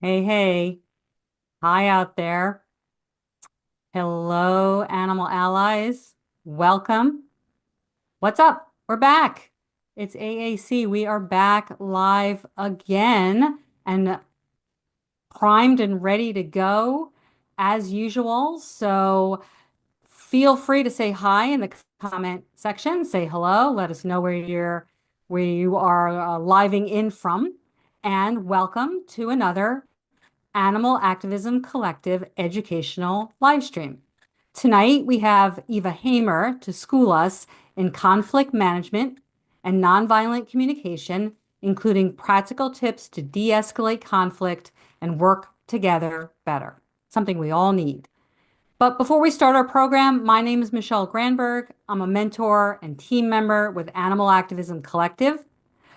Hey, hey, hi out there. Hello, animal allies. Welcome. What's up? We're back. It's AAC. We are back live again and primed and ready to go as usual. So feel free to say hi in the comment section. Say hello. Let us know where you are living in from. And welcome to another Animal Activism Collective educational live stream. Tonight, we have Eva Hamer to school us in conflict management and nonviolent communication, including practical tips to de-escalate conflict and work together better, something we all need. But before we start our program, my name is Michelle Granberg. I'm a mentor and team member with Animal Activism Collective.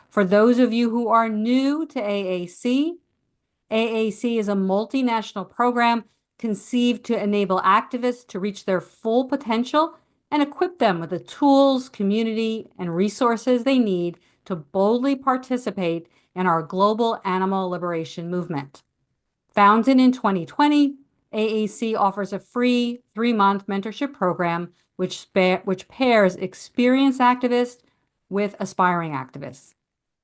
For those of you who are new to AAC, AAC is a multinational program conceived to enable activists to reach their full potential and equip them with the tools, community, and resources they need to boldly participate in our global animal liberation movement. Founded in 2020, AAC offers a free 3-month mentorship program which pairs experienced activists with aspiring activists.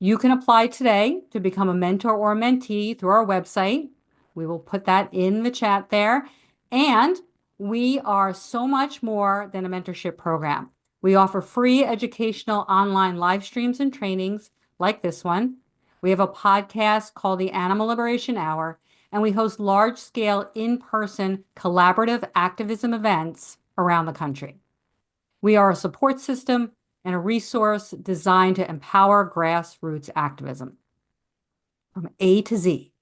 You can apply today to become a mentor or a mentee through our website. We will put that in the chat there. And we are so much more than a mentorship program. We offer free educational online live streams and trainings like this one. We have a podcast called the Animal Liberation Hour, and we host large-scale in-person collaborative activism events around the country. We are a support system and a resource designed to empower grassroots activism from A to Z.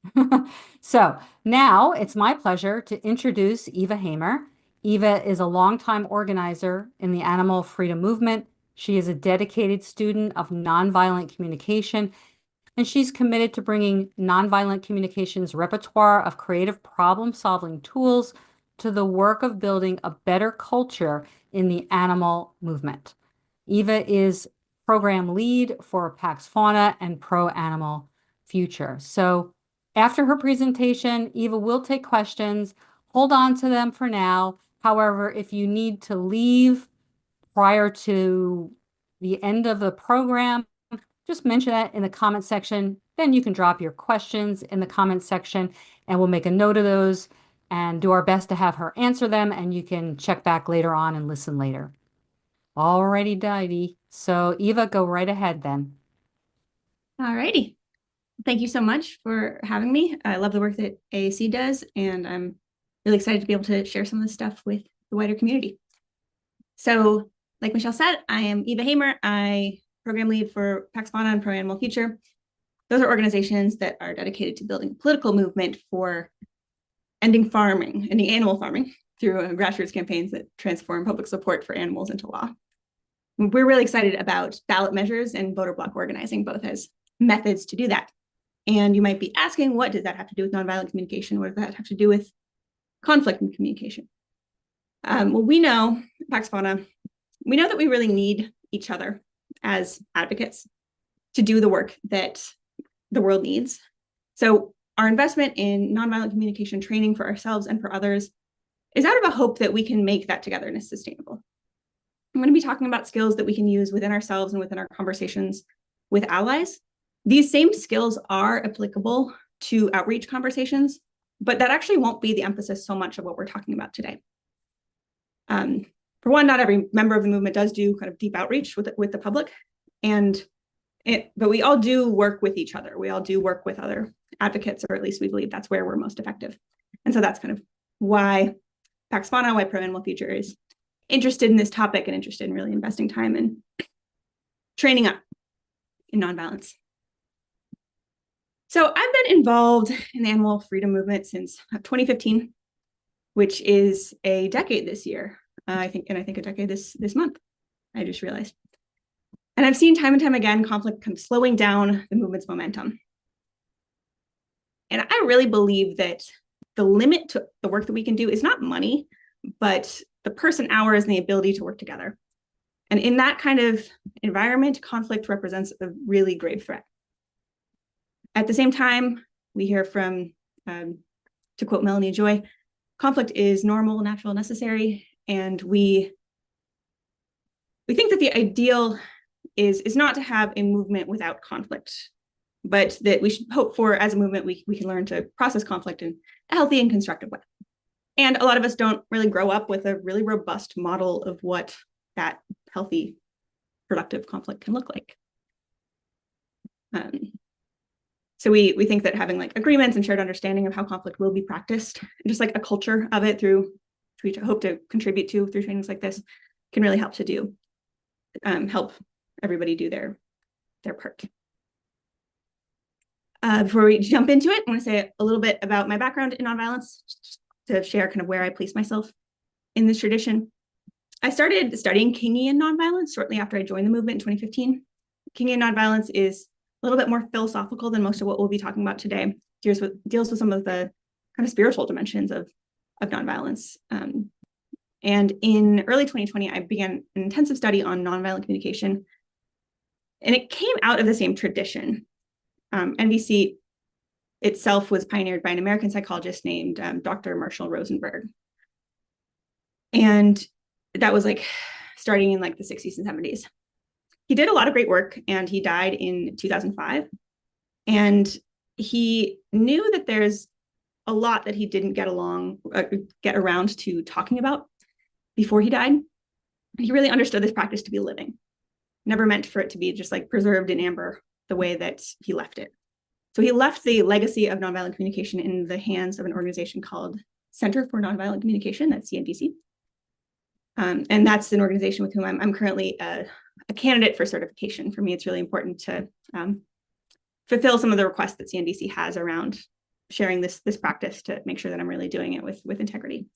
So now it's my pleasure to introduce Eva Hamer. Eva is a longtime organizer in the animal freedom movement. She is a dedicated student of nonviolent communication, and she's committed to bringing nonviolent communication's repertoire of creative problem-solving tools to the work of building a better culture in the animal movement. Eva is program lead for PAX Fauna and Pro Animal Future. So after her presentation, Eva will take questions. Hold on to them for now. However, if you need to leave prior to the end of the program, just mention that in the comment section. Then you can drop your questions in the comment section and we'll make a note of those and do our best to have her answer them. And you can check back later on and listen later. Alrighty, Divey. So Eva, go right ahead then. All righty. Thank you so much for having me. I love the work that AAC does, and I'm really excited to be able to share some of this stuff with the wider community. So, like Michelle said, I am Eva Hamer. I program lead for PAX Fauna and Pro Animal Future. Those are organizations that are dedicated to building a political movement for ending animal farming through grassroots campaigns that transform public support for animals into law. We're really excited about ballot measures and voter block organizing, both as methods to do that. And you might be asking, what does that have to do with nonviolent communication? What does that have to do with conflict and communication? Well, we know, Pax Fauna, we know that we really need each other as advocates to do the work that the world needs. So our investment in nonviolent communication training for ourselves and for others is out of a hope that we can make that togetherness sustainable. I'm going to be talking about skills that we can use within ourselves and within our conversations with allies. These same skills are applicable to outreach conversations, but that actually won't be the emphasis so much of what we're talking about today. For one, not every member of the movement does do kind of deep outreach with the public, but we all do work with each other. We all do work with other advocates, or at least we believe that's where we're most effective. And so that's kind of why PAX Fauna, why Pro Animal Future is interested in this topic and interested in really investing time in training up in nonviolence. So I've been involved in the animal freedom movement since 2015, which is a decade this year. I think a decade this month, I just realized. And I've seen time and time again, conflict kind of slowing down the movement's momentum. And I really believe that the limit to the work that we can do is not money, but the person hours and the ability to work together. And in that kind of environment, conflict represents a really grave threat. At the same time, we hear from To quote Melanie Joy, conflict is normal, natural, necessary, and we think that the ideal is not to have a movement without conflict, but that we should hope for, as a movement, we can learn to process conflict in a healthy and constructive way. And a lot of us don't really grow up with a really robust model of what that healthy, productive conflict can look like. So we think that having like agreements and shared understanding of how conflict will be practiced, just like a culture of it through, we hope to contribute to through trainings like this, can really help to do, help everybody do their part. Before we jump into it, I want to say a little bit about my background in nonviolence, just to share kind of where I place myself in this tradition. I started studying Kingian nonviolence shortly after I joined the movement in 2015. Kingian nonviolence is a little bit more philosophical than most of what we'll be talking about today. Deals with some of the kind of spiritual dimensions of nonviolence. And in early 2020, I began an intensive study on nonviolent communication. And it came out of the same tradition. NVC itself was pioneered by an American psychologist named Dr. Marshall Rosenberg. And that was like starting in like the 60s and 70s. He did a lot of great work, and he died in 2005. And he knew that there's a lot that he didn't get around to talking about before he died. He really understood this practice to be living, never meant for it to be just like preserved in amber the way that he left it. So he left the legacy of nonviolent communication in the hands of an organization called Center for Nonviolent Communication, that's CNDC. And that's an organization with whom I'm currently a candidate for certification. For me, it's really important to fulfill some of the requests that CNDC has around sharing this practice to make sure that I'm really doing it with integrity.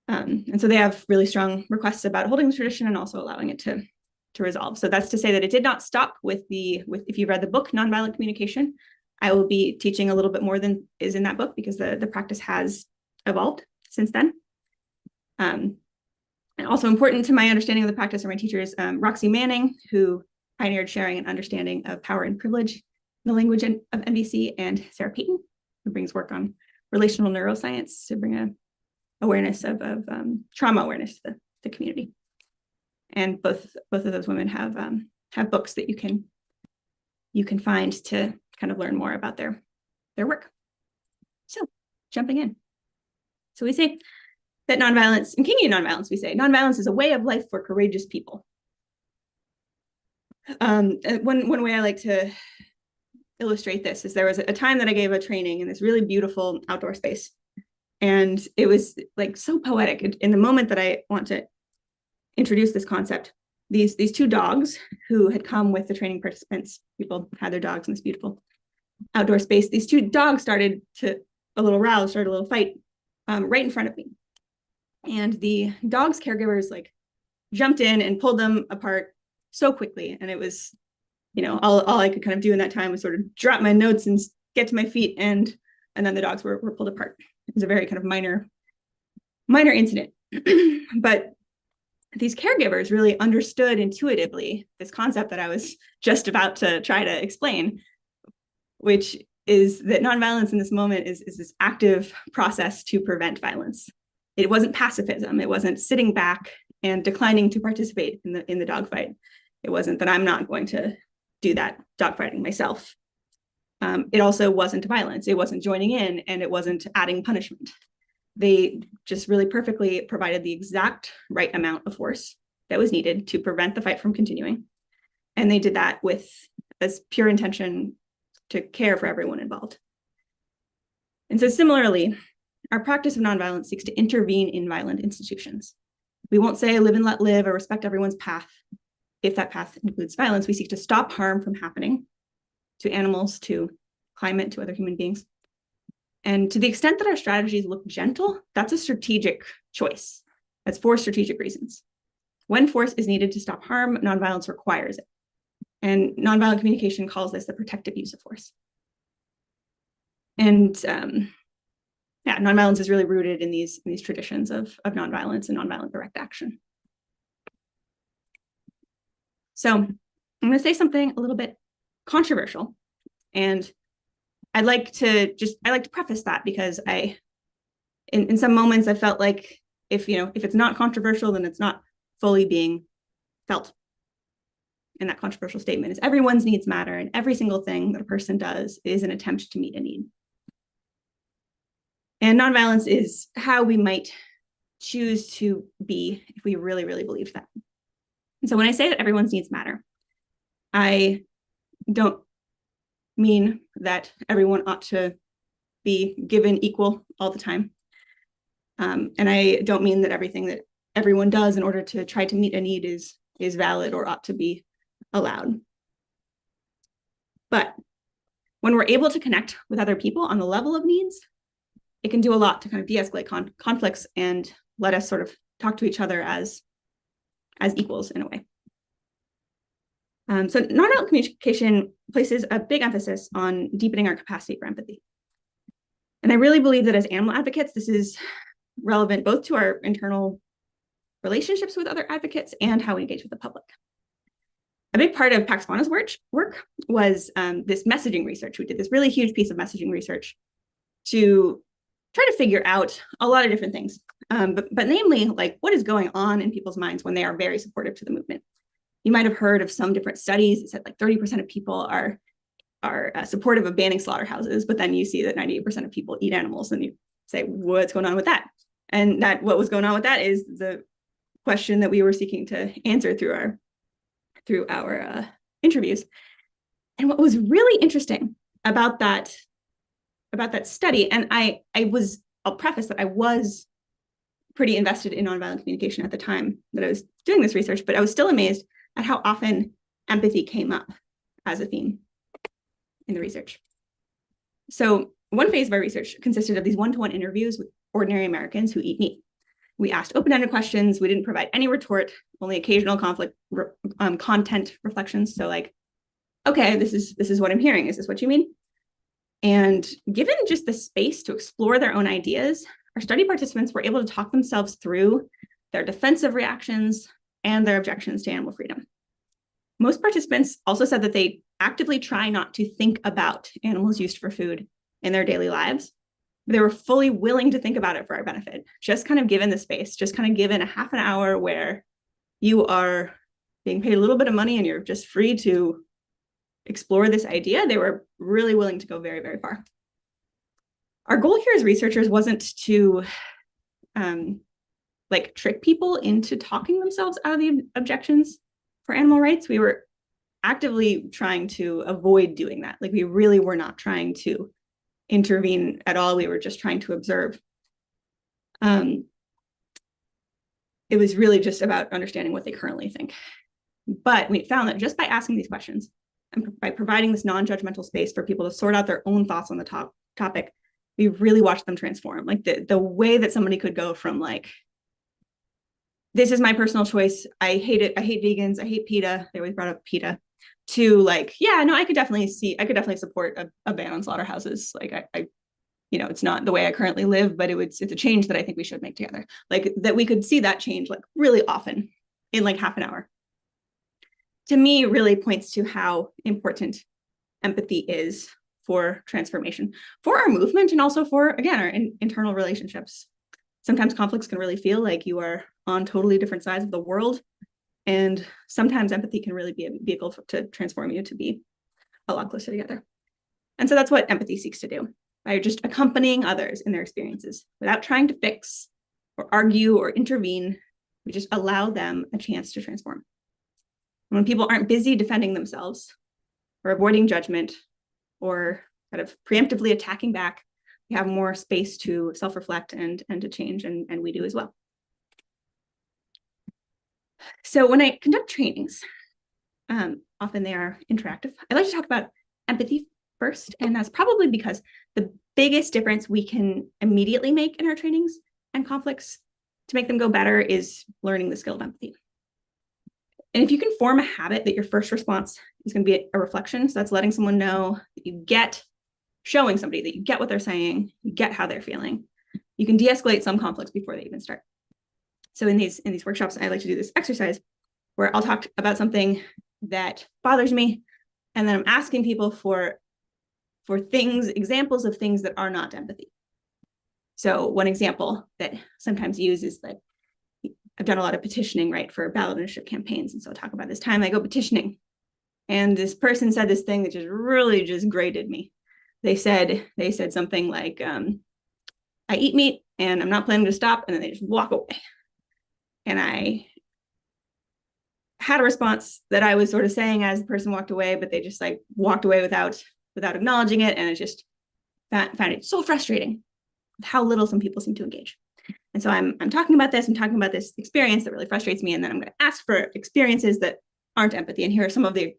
And so they have really strong requests about holding the tradition and also allowing it to resolve. So that's to say that it did not stop with if you read the book, Nonviolent Communication. I will be teaching a little bit more than is in that book because the practice has evolved since then. And also important to my understanding of the practice are my teachers, Roxy Manning, who pioneered sharing and understanding of power and privilege in the language of NVC, and Sarah Payton, who brings work on relational neuroscience to bring a awareness of trauma awareness to the community. And both of those women have books that you can find to kind of learn more about their work. So jumping in. So we say that nonviolence, in Kingian nonviolence, we say nonviolence is a way of life for courageous people. One way I like to illustrate this is there was a time that I gave a training in this really beautiful outdoor space. And it was like so poetic. In the moment that I want to introduce this concept, these two dogs who had come with the training participants, people had their dogs in this beautiful outdoor space. These two dogs started a little fight right in front of me. And the dog's caregivers like jumped in and pulled them apart so quickly. And it was, all I could kind of do in that time was sort of drop my notes and get to my feet. And then the dogs were pulled apart. It was a very kind of minor incident. But these caregivers really understood intuitively this concept that I was just about to try to explain, which is that nonviolence in this moment is this active process to prevent violence. It wasn't pacifism. It wasn't sitting back and declining to participate in the dogfight. It wasn't that I'm not going to do that dogfighting myself. It also wasn't violence. It wasn't joining in, and it wasn't adding punishment. They just really perfectly provided the exact right amount of force that was needed to prevent the fight from continuing. And they did that with as pure intention to care for everyone involved. And so similarly, our practice of nonviolence seeks to intervene in violent institutions. We won't say live and let live or respect everyone's path. If that path includes violence, we seek to stop harm from happening to animals, to climate, to other human beings. And to the extent that our strategies look gentle, that's a strategic choice. That's for strategic reasons. When force is needed to stop harm, nonviolence requires it. And nonviolent communication calls this the protective use of force. And nonviolence is really rooted in these traditions of nonviolence and nonviolent direct action. So I'm going to say something a little bit controversial. And I like to preface that because in some moments I felt like if it's not controversial, then it's not fully being felt. And that controversial statement is everyone's needs matter, and every single thing that a person does is an attempt to meet a need. And nonviolence is how we might choose to be if we really, really believe that. And so when I say that everyone's needs matter, I don't mean that everyone ought to be given equal all the time. And I don't mean that everything that everyone does in order to try to meet a need is valid or ought to be allowed. But when we're able to connect with other people on the level of needs, it can do a lot to kind of de-escalate conflicts and let us sort of talk to each other as equals in a way. So nonviolent communication places a big emphasis on deepening our capacity for empathy. And I really believe that as animal advocates, this is relevant both to our internal relationships with other advocates and how we engage with the public. A big part of Fauna's work was this messaging research. We did this really huge piece of messaging research to try to figure out a lot of different things, but namely, like, what is going on in people's minds when they are very supportive to the movement. You might have heard of some different studies that said like 30% of people are supportive of banning slaughterhouses, but then you see that 98% of people eat animals, and you say, what's going on with that? And what was going on with that is the question that we were seeking to answer through our interviews. And what was really interesting about that study, and I'll preface that I was pretty invested in nonviolent communication at the time that I was doing this research, but I was still amazed at how often empathy came up as a theme in the research. So one phase of our research consisted of these one-to-one interviews with ordinary Americans who eat meat. We asked open-ended questions. We didn't provide any retort, only occasional content reflections. So like, okay, this is what I'm hearing. Is this what you mean? And given just the space to explore their own ideas, our study participants were able to talk themselves through their defensive reactions and their objections to animal freedom. Most participants also said that they actively try not to think about animals used for food in their daily lives. They were fully willing to think about it for our benefit, just kind of given the space, just kind of given a half an hour where you are being paid a little bit of money and you're just free to explore this idea. They were really willing to go very, very far. Our goal here as researchers wasn't to trick people into talking themselves out of the objections for animal rights. We were actively trying to avoid doing that. Like, we really were not trying to intervene at all. We were just trying to observe. It was really just about understanding what they currently think. But we found that just by asking these questions and by providing this non-judgmental space for people to sort out their own thoughts on the topic, we really watched them transform. Like the way that somebody could go from like, this is my personal choice, I hate it, I hate vegans, I hate PETA, they always brought up PETA, to like, yeah, no, I could definitely support a ban on slaughterhouses. Like I it's not the way I currently live, but it's a change that I think we should make together. Like that we could see that change like really often in like half an hour. To me, really points to how important empathy is for transformation, for our movement, and also for, again, our internal relationships. Sometimes conflicts can really feel like you are on totally different sides of the world. And sometimes empathy can really be a vehicle to transform you to be a lot closer together. And so that's what empathy seeks to do, by just accompanying others in their experiences without trying to fix or argue or intervene. We just allow them a chance to transform. When people aren't busy defending themselves or avoiding judgment or kind of preemptively attacking back, we have more space to self-reflect and to change, and we do as well. So when I conduct trainings, often they are interactive. I like to talk about empathy first, and that's probably because the biggest difference we can immediately make in our trainings and conflicts to make them go better is learning the skill of empathy. And if you can form a habit that your first response is going to be a reflection, so that's letting someone know that you get, showing somebody that you get what they're saying, you get how they're feeling, you can de-escalate some conflicts before they even start. So in these workshops, I like to do this exercise where I'll talk about something that bothers me, and then I'm asking people for for things, examples of things that are not empathy. So one example that sometimes used is that I've done a lot of petitioning, right, for ballot initiative campaigns. And so I'll talk about this time I go petitioning. And this person said this thing that just really just grated me. They said something like, I eat meat and I'm not planning to stop. And then they just walk away. And I had a response that I was sort of saying as the person walked away, but they just like walked away without acknowledging it. And it just found it so frustrating how little some people seem to engage. And so I'm talking about this experience that really frustrates me. And then I'm going to ask for experiences that aren't empathy. And here are some of the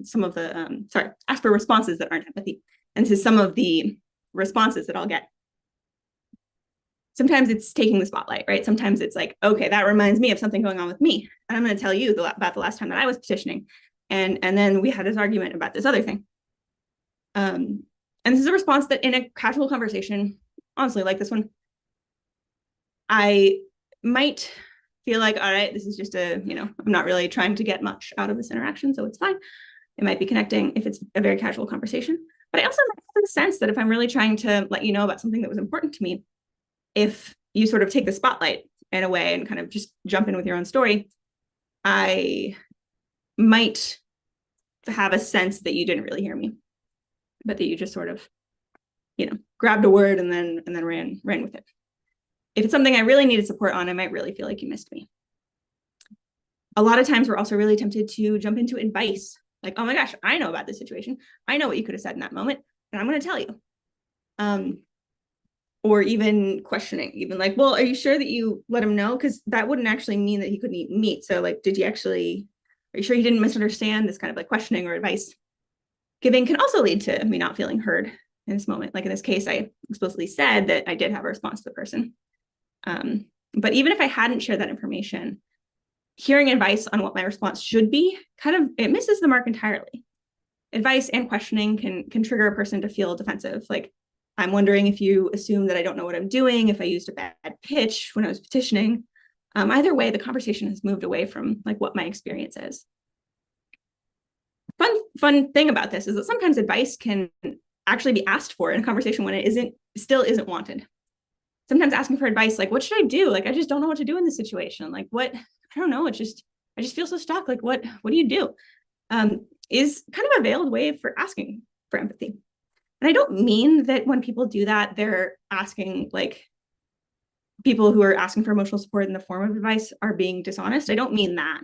ask for responses that aren't empathy. And this is some of the responses that I'll get. Sometimes it's taking the spotlight, right? Sometimes it's like, okay, that reminds me of something going on with me. And I'm going to tell you about the last time that I was petitioning. And then we had this argument about this other thing. And this is a response that in a casual conversation, honestly, like this one, I might feel like, all right, this is just I'm not really trying to get much out of this interaction, so it's fine. It might be connecting if it's a very casual conversation. But I also might have the sense that if I'm really trying to let you know about something that was important to me, if you sort of take the spotlight in a way and kind of just jump in with your own story, I might have a sense that you didn't really hear me, but that you just sort of, grabbed a word and then ran with it. If it's something I really needed support on, I might really feel like you missed me. A lot of times we're also really tempted to jump into advice. Like, oh my gosh, I know about this situation. I know what you could have said in that moment, and I'm going to tell you. Or even questioning, even like, well, are you sure that you let him know? Because that wouldn't actually mean that he couldn't eat meat. So like, are you sure he didn't misunderstand? This kind of like questioning or advice giving can also lead to me not feeling heard in this moment. Like in this case, I explicitly said that I did have a response to the person. But even if I hadn't shared that information, hearing advice on what my response should be, it misses the mark entirely. Advice and questioning can trigger a person to feel defensive. Like, I'm wondering if you assume that I don't know what I'm doing, if I used a bad pitch when I was petitioning. Either way, the conversation has moved away from like what my experience is. Fun thing about this is that sometimes advice can actually be asked for in a conversation when it still isn't wanted. Sometimes asking for advice, like, what should I do? Like, I just don't know what to do in this situation. Like, I don't know. I just feel so stuck. Like, what do you do? Is kind of a veiled way for asking for empathy. And I don't mean that when people do that, they're asking, like, people who are asking for emotional support in the form of advice are being dishonest. I don't mean that.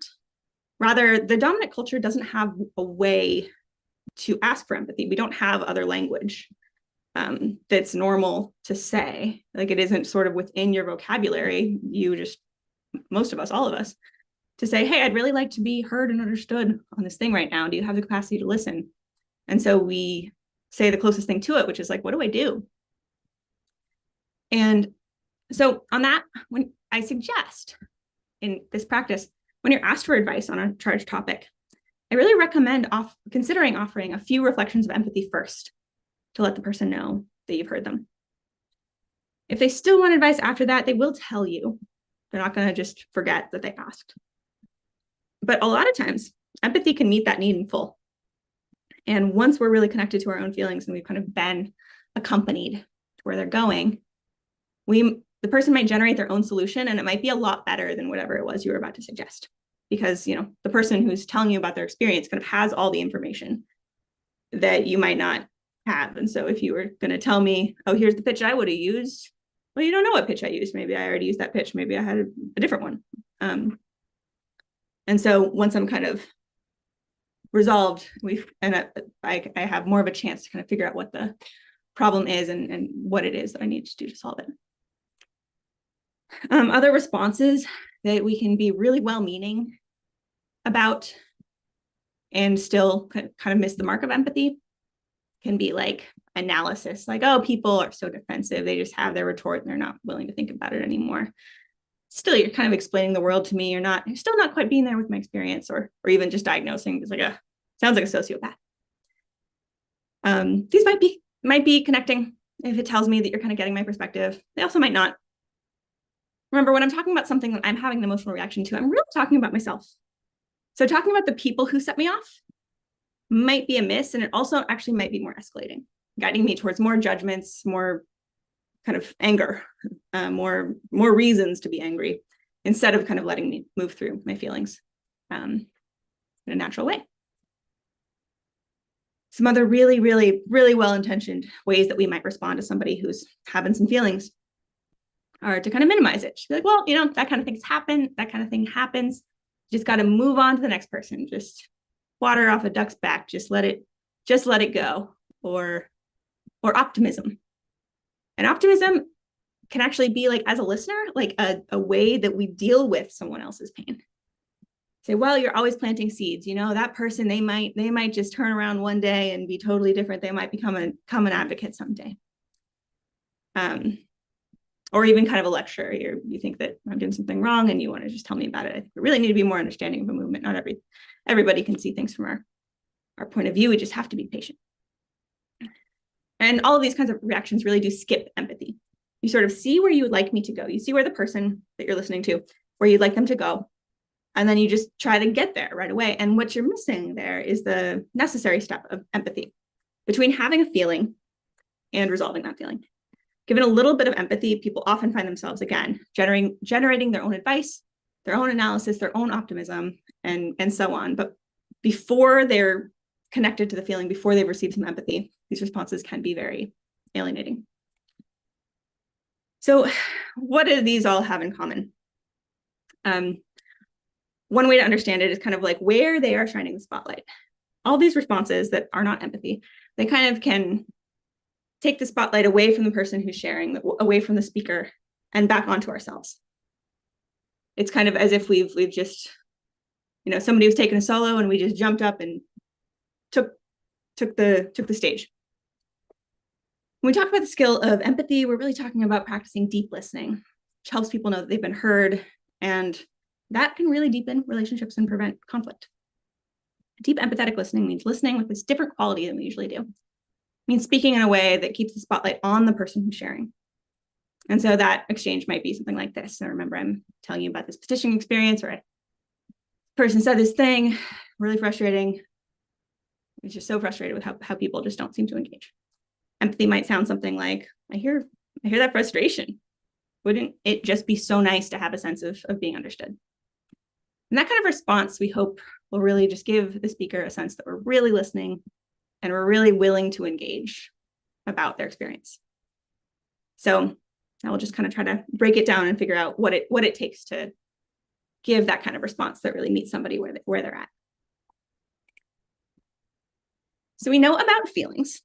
Rather, the dominant culture doesn't have a way to ask for empathy. We don't have other language that's normal to say. Like, it isn't sort of within your vocabulary. Most of us, all of us, to say, hey, I'd really like to be heard and understood on this thing right now. Do you have the capacity to listen? And so we say the closest thing to it, which is like, what do I do? And so on that, when I suggest in this practice, when you're asked for advice on a charged topic, I really recommend considering offering a few reflections of empathy first to let the person know that you've heard them. If they still want advice after that, they will tell you. They're not going to just forget that they asked. But a lot of times, empathy can meet that need in full. And once we're really connected to our own feelings and we've kind of been accompanied to where they're going, the person might generate their own solution, and it might be a lot better than whatever it was you were about to suggest. Because, the person who's telling you about their experience kind of has all the information that you might not have. And so if you were going to tell me, oh, here's the pitch I would have used, well, you don't know what pitch I used. Maybe I already used that pitch. Maybe I had a different one. And so once I'm kind of resolved, I have more of a chance to kind of figure out what the problem is and what it is that I need to do to solve it. Other responses that we can be really well-meaning about and still kind of miss the mark of empathy can be like analysis, like, oh, people are so defensive. They just have their retort and they're not willing to think about it anymore. Still, you're kind of explaining the world to me. You're still not quite being there with my experience, or even just diagnosing. It's like, sounds like a sociopath. These might be connecting if it tells me that you're kind of getting my perspective. They also might not. Remember, when I'm talking about something that I'm having an emotional reaction to, I'm really talking about myself. So talking about the people who set me off might be a miss, and it also actually might be more escalating. guiding me towards more judgments, more kind of anger, more reasons to be angry, instead of kind of letting me move through my feelings in a natural way. Some other really, really, really well-intentioned ways that we might respond to somebody who's having some feelings are to kind of minimize it. Just be like, well, that kind of things happen. That kind of thing happens. You just got to move on to the next person. Just water off a duck's back. Just let it go. Or optimism. And optimism can actually be, like, as a listener, like a way that we deal with someone else's pain. Say, well, you're always planting seeds. That person, they might just turn around one day and be totally different. They might become an advocate someday. Or even kind of a lecture. You think that I'm doing something wrong and you want to just tell me about it. We really need to be more understanding of a movement. Not everybody can see things from our point of view. We just have to be patient. And all of these kinds of reactions really do skip empathy. You sort of see where you would like me to go. You see where the person that you're listening to, where you'd like them to go. And then you just try to get there right away. And what you're missing there is the necessary step of empathy between having a feeling and resolving that feeling. Given a little bit of empathy, people often find themselves, again, generating their own advice, their own analysis, their own optimism, and so on. But before they're connected to the feeling, before they've received some empathy, these responses can be very alienating. So what do these all have in common? One way to understand it is kind of like where they are shining the spotlight. All these responses that are not empathy, they kind of can take the spotlight away from the person who's sharing, away from the speaker, and back onto ourselves. It's kind of as if we've just, somebody was taking a solo and we just jumped up and took the stage. When we talk about the skill of empathy, we're really talking about practicing deep listening, which helps people know that they've been heard, and that can really deepen relationships and prevent conflict. Deep empathetic listening means listening with this different quality than we usually do. It means speaking in a way that keeps the spotlight on the person who's sharing. And so that exchange might be something like this. So remember, I'm telling you about this petitioning experience, or a person said this thing, really frustrating. It's just so frustrated with how people just don't seem to engage. Empathy might sound something like, I hear that frustration. Wouldn't it just be so nice to have a sense of being understood? And that kind of response, we hope, will really just give the speaker a sense that we're really listening and we're really willing to engage about their experience. So I will just kind of try to break it down and figure out what it takes to give that kind of response that really meets somebody where they're at. So we know about feelings.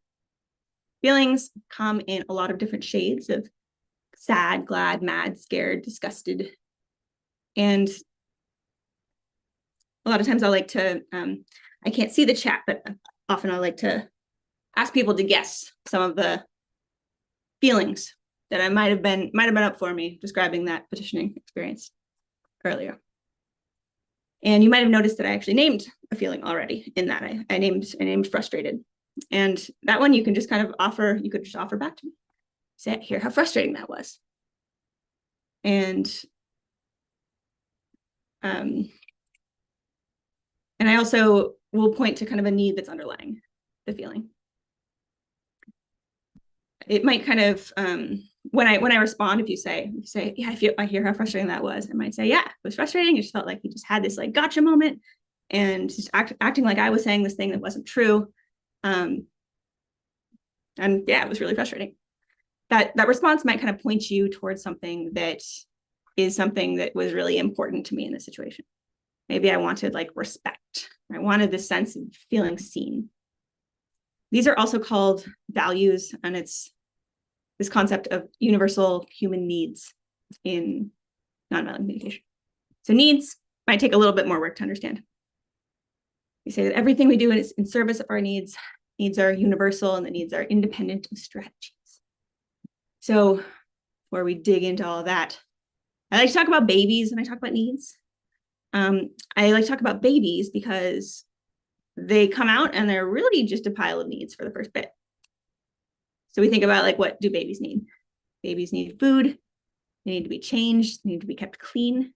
Feelings come in a lot of different shades of sad, glad, mad, scared, disgusted. And a lot of times I like to, I can't see the chat, but often I like to ask people to guess some of the feelings that I might have been up for me describing that petitioning experience earlier. And you might have noticed that I actually named a feeling already in that. I named frustrated. And that one you can just kind of offer, you could just offer back to me. Say, hear how frustrating that was. And I also will point to kind of a need that's underlying the feeling. It might kind of, when I respond, if you say, yeah, I hear how frustrating that was, I might say, yeah, it was frustrating. It just felt like you just had this like gotcha moment and just acting like I was saying this thing that wasn't true. And yeah, it was really frustrating. That response might kind of point you towards something that is something that was really important to me in this situation. Maybe I wanted like respect. I wanted this sense of feeling seen. These are also called values, and it's this concept of universal human needs in nonviolent communication. So needs might take a little bit more work to understand. We say that everything we do is in service of our needs. Needs are universal, and the needs are independent of strategies. So before we dig into all of that, I like to talk about babies when I talk about needs. I like to talk about babies because they come out and they're really just a pile of needs for the first bit. So we think about like, what do babies need? Babies need food. They need to be changed. They need to be kept clean.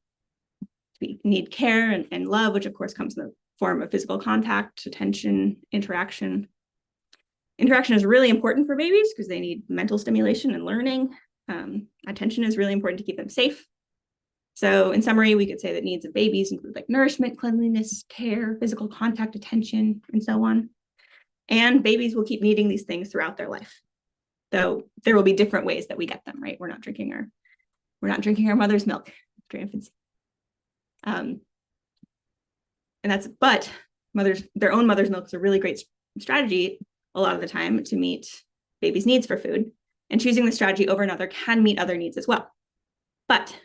We need care and love, which of course comes in the form of physical contact, attention, interaction. Interaction is really important for babies because they need mental stimulation and learning. Attention is really important to keep them safe. So in summary, we could say that needs of babies include like nourishment, cleanliness, care, physical contact, attention, and so on. And babies will keep needing these things throughout their life, though there will be different ways that we get them, right? We're not drinking our mother's milk after infancy. But their own mother's milk is a really great strategy a lot of the time to meet babies' needs for food. And choosing the strategy over another can meet other needs as well. But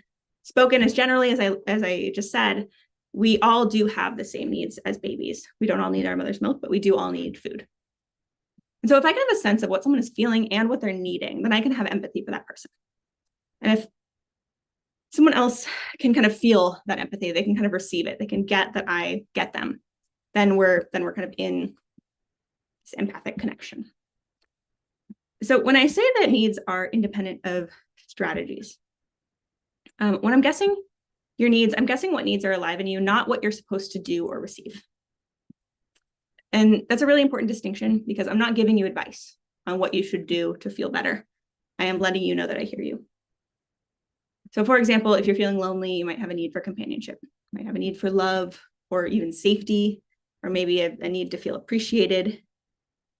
spoken as generally as I just said, we all do have the same needs as babies. We don't all need our mother's milk, but we do all need food. And so if I can have a sense of what someone is feeling and what they're needing, then I can have empathy for that person. And if someone else can kind of feel that empathy, they can kind of receive it, they can get that I get them, then we're kind of in this empathic connection. So when I say that needs are independent of strategies, when I'm guessing your needs, I'm guessing what needs are alive in you, not what you're supposed to do or receive. And that's a really important distinction because I'm not giving you advice on what you should do to feel better. I am letting you know that I hear you. So for example, if you're feeling lonely, you might have a need for companionship, you might have a need for love or even safety, or maybe a need to feel appreciated.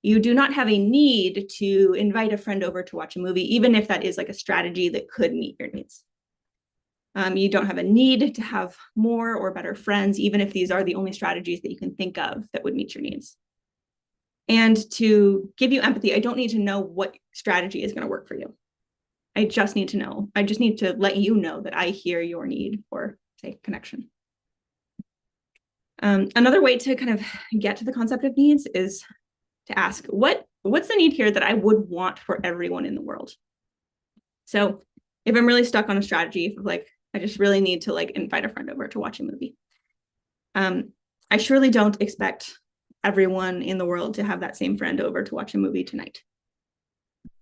You do not have a need to invite a friend over to watch a movie, even if that is like a strategy that could meet your needs. You don't have a need to have more or better friends, even if these are the only strategies that you can think of that would meet your needs. And to give you empathy, I don't need to know what strategy is going to work for you. I just need to let you know that I hear your need for, say, connection. Another way to kind of get to the concept of needs is to ask, what's the need here that I would want for everyone in the world? So if I'm really stuck on a strategy of like, I just really need to like invite a friend over to watch a movie. I surely don't expect everyone in the world to have that same friend over to watch a movie tonight.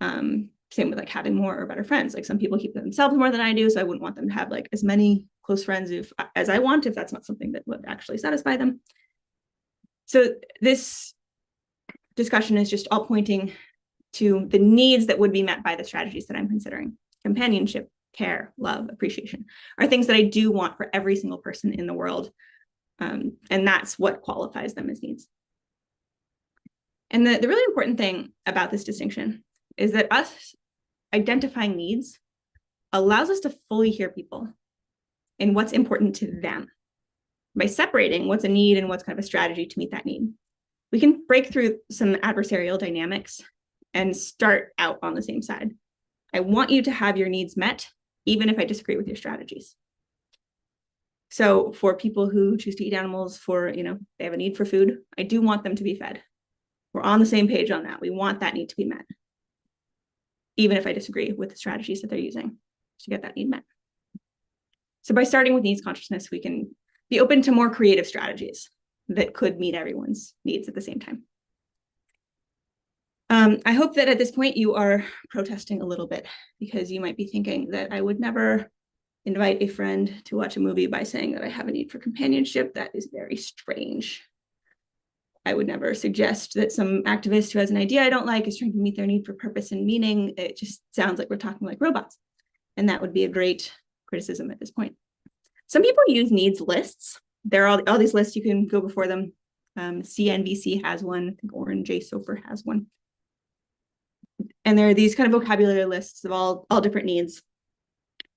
Same with like having more or better friends. Like some people keep themselves more than I do, so I wouldn't want them to have like as many close friends as I want if that's not something that would actually satisfy them. So this discussion is just all pointing to the needs that would be met by the strategies that I'm considering. Companionship, care, love, appreciation are things that I do want for every single person in the world. And that's what qualifies them as needs. And the really important thing about this distinction is that us identifying needs allows us to fully hear people and what's important to them. By separating what's a need and what's kind of a strategy to meet that need, we can break through some adversarial dynamics and start out on the same side. I want you to have your needs met, even if I disagree with your strategies. So for people who choose to eat animals they have a need for food, I do want them to be fed. We're on the same page on that. We want that need to be met, even if I disagree with the strategies that they're using to get that need met. So by starting with needs consciousness, we can be open to more creative strategies that could meet everyone's needs at the same time. I hope that at this point you are protesting a little bit because you might be thinking that I would never invite a friend to watch a movie by saying that I have a need for companionship. That is very strange. I would never suggest that some activist who has an idea I don't like is trying to meet their need for purpose and meaning. It just sounds like we're talking like robots. And that would be a great criticism at this point. Some people use needs lists. There are all these lists, you can go before them. CNBC has one, I think Oren J. Soper has one. And there are these kind of vocabulary lists of all different needs.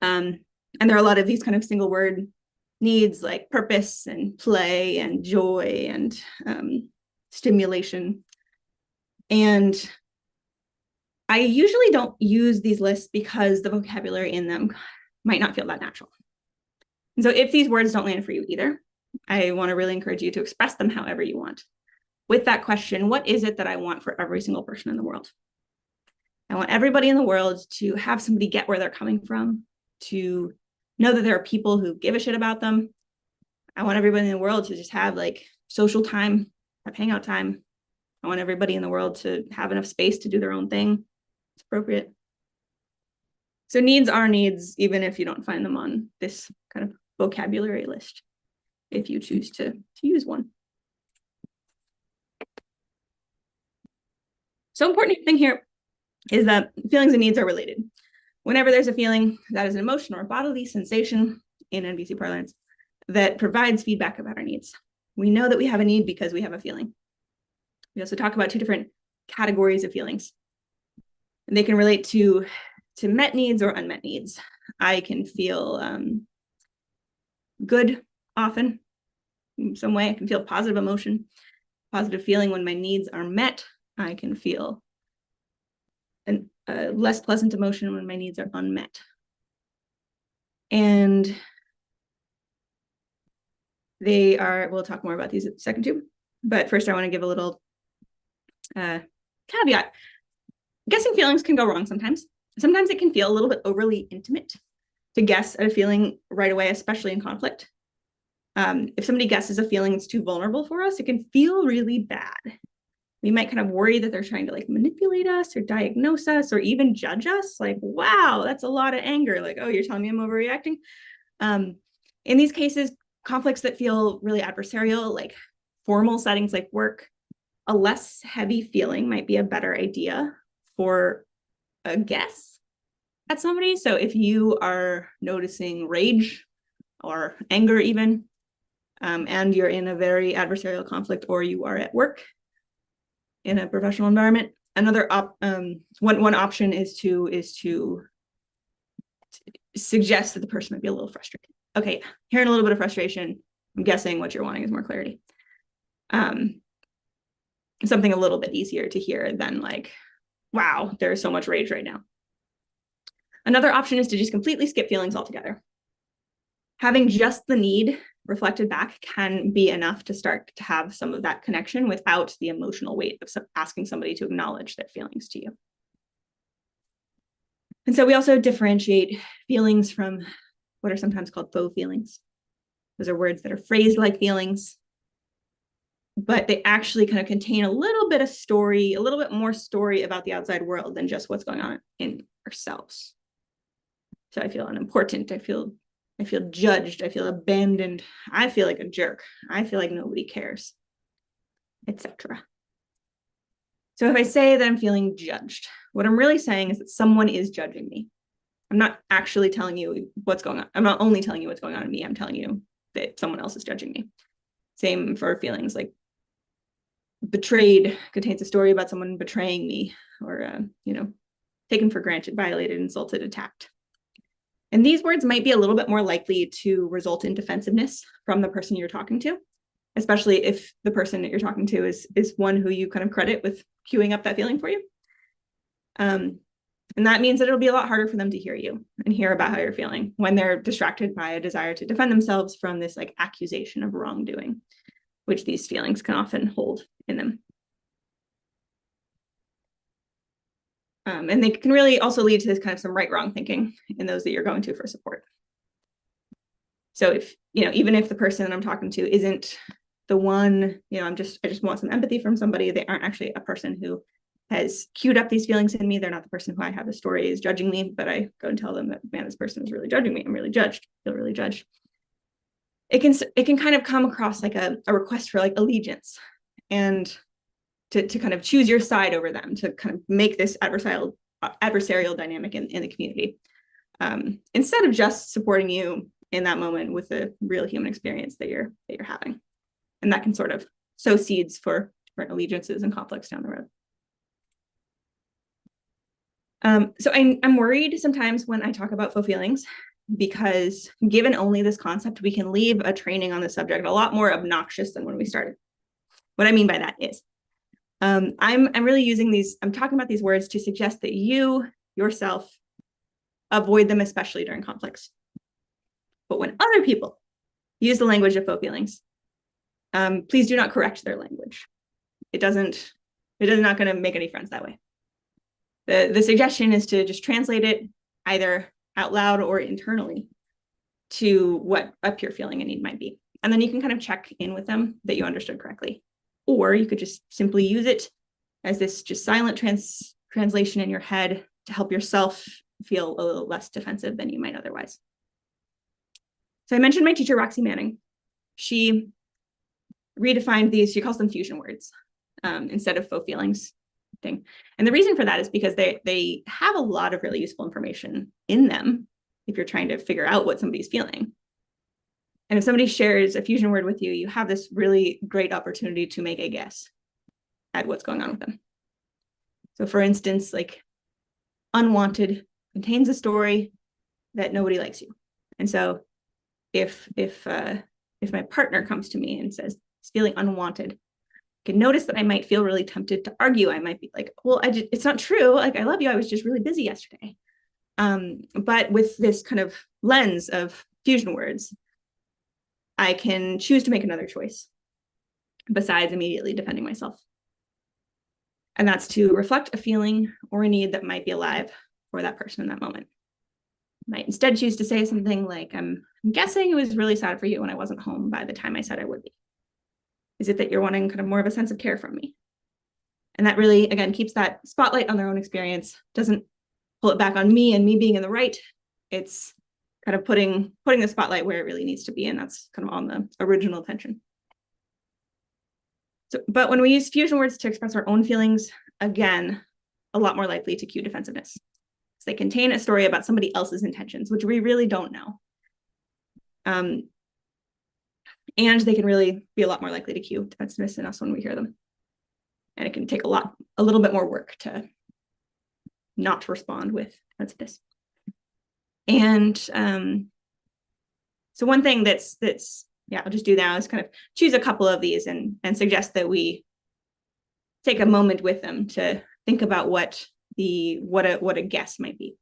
And there are a lot of these kind of single word needs like purpose and play and joy and stimulation. And I usually don't use these lists because the vocabulary in them might not feel that natural. And so if these words don't land for you either, I want to really encourage you to express them however you want. With that question, what is it that I want for every single person in the world? I want everybody in the world to have somebody get where they're coming from, to know that there are people who give a shit about them. I want everybody in the world to just have like social time, have hangout time. I want everybody in the world to have enough space to do their own thing. It's appropriate. So needs are needs, even if you don't find them on this kind of vocabulary list, if you choose to use one. So important thing here is that feelings and needs are related. Whenever there's a feeling, that is an emotion or a bodily sensation in NVC parlance that provides feedback about our needs. We know that we have a need because we have a feeling. We also talk about two different categories of feelings. And they can relate to met needs or unmet needs. I can feel good often in some way. I can feel positive emotion, positive feeling when my needs are met. I can feel a less pleasant emotion when my needs are unmet. And they are, we'll talk more about these in a second too. But first I want to give a little caveat. Guessing feelings can go wrong sometimes. Sometimes it can feel a little bit overly intimate to guess at a feeling right away, especially in conflict. If somebody guesses a feeling that's too vulnerable for us, it can feel really bad. We might kind of worry that they're trying to like manipulate us or diagnose us or even judge us. Like, wow, that's a lot of anger. Like, oh, you're telling me I'm overreacting. In these cases, conflicts that feel really adversarial, like formal settings like work, a less heavy feeling might be a better idea for a guess at somebody. So if you are noticing rage or anger even, and you're in a very adversarial conflict, or you are at work in a professional environment, another one option is to suggest that the person might be a little frustrated. Okay, hearing a little bit of frustration, I'm guessing what you're wanting is more clarity. Something a little bit easier to hear than like, wow, there's so much rage right now. Another option is to just completely skip feelings altogether. Having just the need reflected back can be enough to start to have some of that connection without the emotional weight of asking somebody to acknowledge their feelings to you. And so we also differentiate feelings from what are sometimes called faux feelings. Those are words that are phrased like feelings, but they actually kind of contain a little bit of story, a little bit more story about the outside world than just what's going on in ourselves. So I feel unimportant. I feel judged. I feel abandoned. I feel like a jerk. I feel like nobody cares, etc. So if I say that I'm feeling judged, what I'm really saying is that someone is judging me. I'm not actually telling you what's going on. I'm not only telling you what's going on in me. I'm telling you that someone else is judging me. Same for feelings like betrayed contains a story about someone betraying me, or taken for granted, violated, insulted, attacked. And these words might be a little bit more likely to result in defensiveness from the person you're talking to, especially if the person that you're talking to is one who you kind of credit with queuing up that feeling for you. And that means that it'll be a lot harder for them to hear you and hear about how you're feeling when they're distracted by a desire to defend themselves from this like accusation of wrongdoing, which these feelings can often hold in them. And they can really also lead to this kind of some right-wrong thinking in those that you're going to for support. So if, even if the person that I'm talking to isn't the one, I just want some empathy from somebody, they aren't actually a person who has queued up these feelings in me. They're not the person who I have a story is judging me, but I go and tell them that, man, this person is really judging me. I'm really judged, feel really judged. It can kind of come across like a request for like allegiance and to kind of choose your side over them, to kind of make this adversarial dynamic in the community, instead of just supporting you in that moment with the real human experience that you're having. And that can sort of sow seeds for different allegiances and conflicts down the road. So I'm worried sometimes when I talk about faux feelings, because given only this concept, we can leave a training on the subject a lot more obnoxious than when we started. What I mean by that is, I'm really using I'm talking about these words to suggest that you yourself avoid them, especially during conflicts. But when other people use the language of faux feelings, please do not correct their language. It is not going to make any friends that way. The suggestion is to just translate it either out loud or internally to what a pure feeling and need might be. And then you can kind of check in with them that you understood correctly. Or you could just simply use it as this just silent translation in your head to help yourself feel a little less defensive than you might otherwise. So I mentioned my teacher, Roxy Manning. She redefined these, she calls them fusion words instead of faux feelings. thing. And the reason for that is because they have a lot of really useful information in them if you're trying to figure out what somebody's feeling. And if somebody shares a fusion word with you, you have this really great opportunity to make a guess at what's going on with them. So for instance, like unwanted contains a story that nobody likes you. And so if my partner comes to me and says he's feeling unwanted, I can notice that I might feel really tempted to argue. I might be like, well, it's not true. Like, I love you. I was just really busy yesterday. But with this kind of lens of fusion words, I can choose to make another choice besides immediately defending myself. And that's to reflect a feeling or a need that might be alive for that person in that moment. I might instead choose to say something like, I'm guessing it was really sad for you when I wasn't home by the time I said I would be. Is it that you're wanting kind of more of a sense of care from me? And that really, again, keeps that spotlight on their own experience, doesn't pull it back on me and me being in the right. It's kind of putting the spotlight where it really needs to be. And that's kind of on the original tension. So, but when we use fusion words to express our own feelings, again, a lot more likely to cue defensiveness. So they contain a story about somebody else's intentions, which we really don't know. And they can really be a lot more likely to cue defensiveness in us when we hear them. And it can take a little bit more work to not respond with defensiveness. And so one thing that's I'll just do now is kind of choose a couple of these and suggest that we take a moment with them to think about what a guess might be.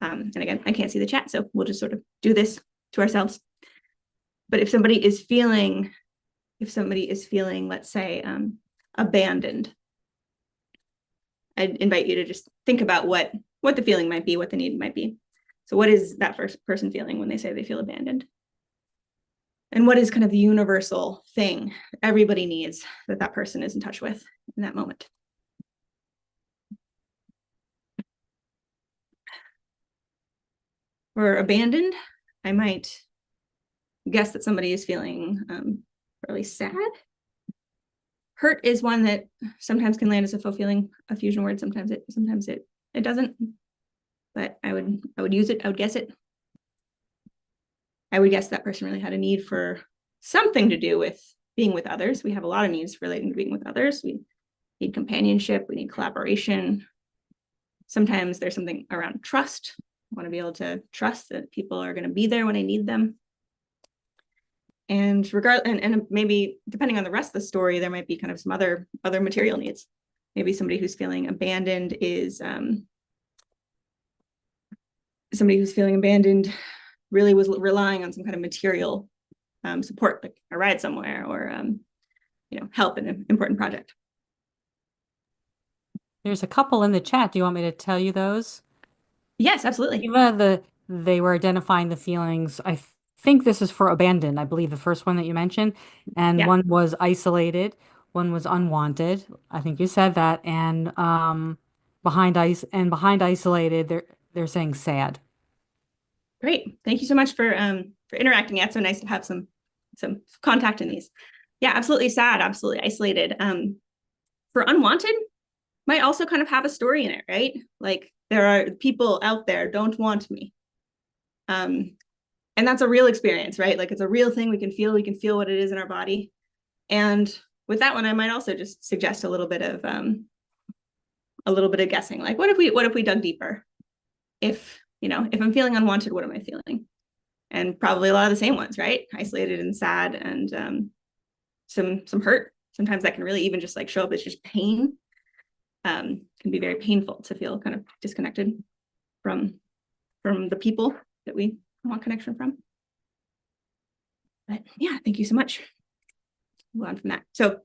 And again, I can't see the chat, so we'll just sort of do this to ourselves. But if somebody is feeling, let's say, abandoned, I'd invite you to just think about what the feeling might be, what the need might be. So what is that first person feeling when they say they feel abandoned? And what is kind of the universal thing everybody needs that person is in touch with in that moment? For abandoned, I might guess that somebody is feeling really sad. Hurt is one that sometimes can land as a fulfilling a fusion word. Sometimes it doesn't. But I would use it. I would guess it. I would guess that person really had a need for something to do with being with others. We have a lot of needs relating to being with others. We need companionship. We need collaboration. Sometimes there's something around trust. I want to be able to trust that people are going to be there when I need them. And maybe depending on the rest of the story, there might be kind of some other material needs. Maybe somebody who's feeling abandoned is really was relying on some kind of material support, like a ride somewhere or help in an important project. There's a couple in the chat. Do you want me to tell you those? Yes, absolutely. Eva, they were identifying the feelings. I think this is for abandoned, I believe the first one that you mentioned. And Yeah. one was isolated, one was unwanted. I think you said that. And behind isolated, they're saying sad. Great. Thank you so much for interacting. Yeah, it's so nice to have some contact in these. Yeah, absolutely sad, absolutely isolated. For unwanted, might also kind of have a story in it, right? Like there are people out there don't want me. And that's a real experience, right? Like it's a real thing we can feel what it is in our body. And with that one, I might also just suggest a little bit of guessing. Like what if we dug deeper? If I'm feeling unwanted, what am I feeling? And probably a lot of the same ones, right? Isolated and sad and some hurt. Sometimes that can really even just like show up as just pain. Can be very painful to feel kind of disconnected from the people that we want connection from. But yeah, thank you so much. Move on from that. So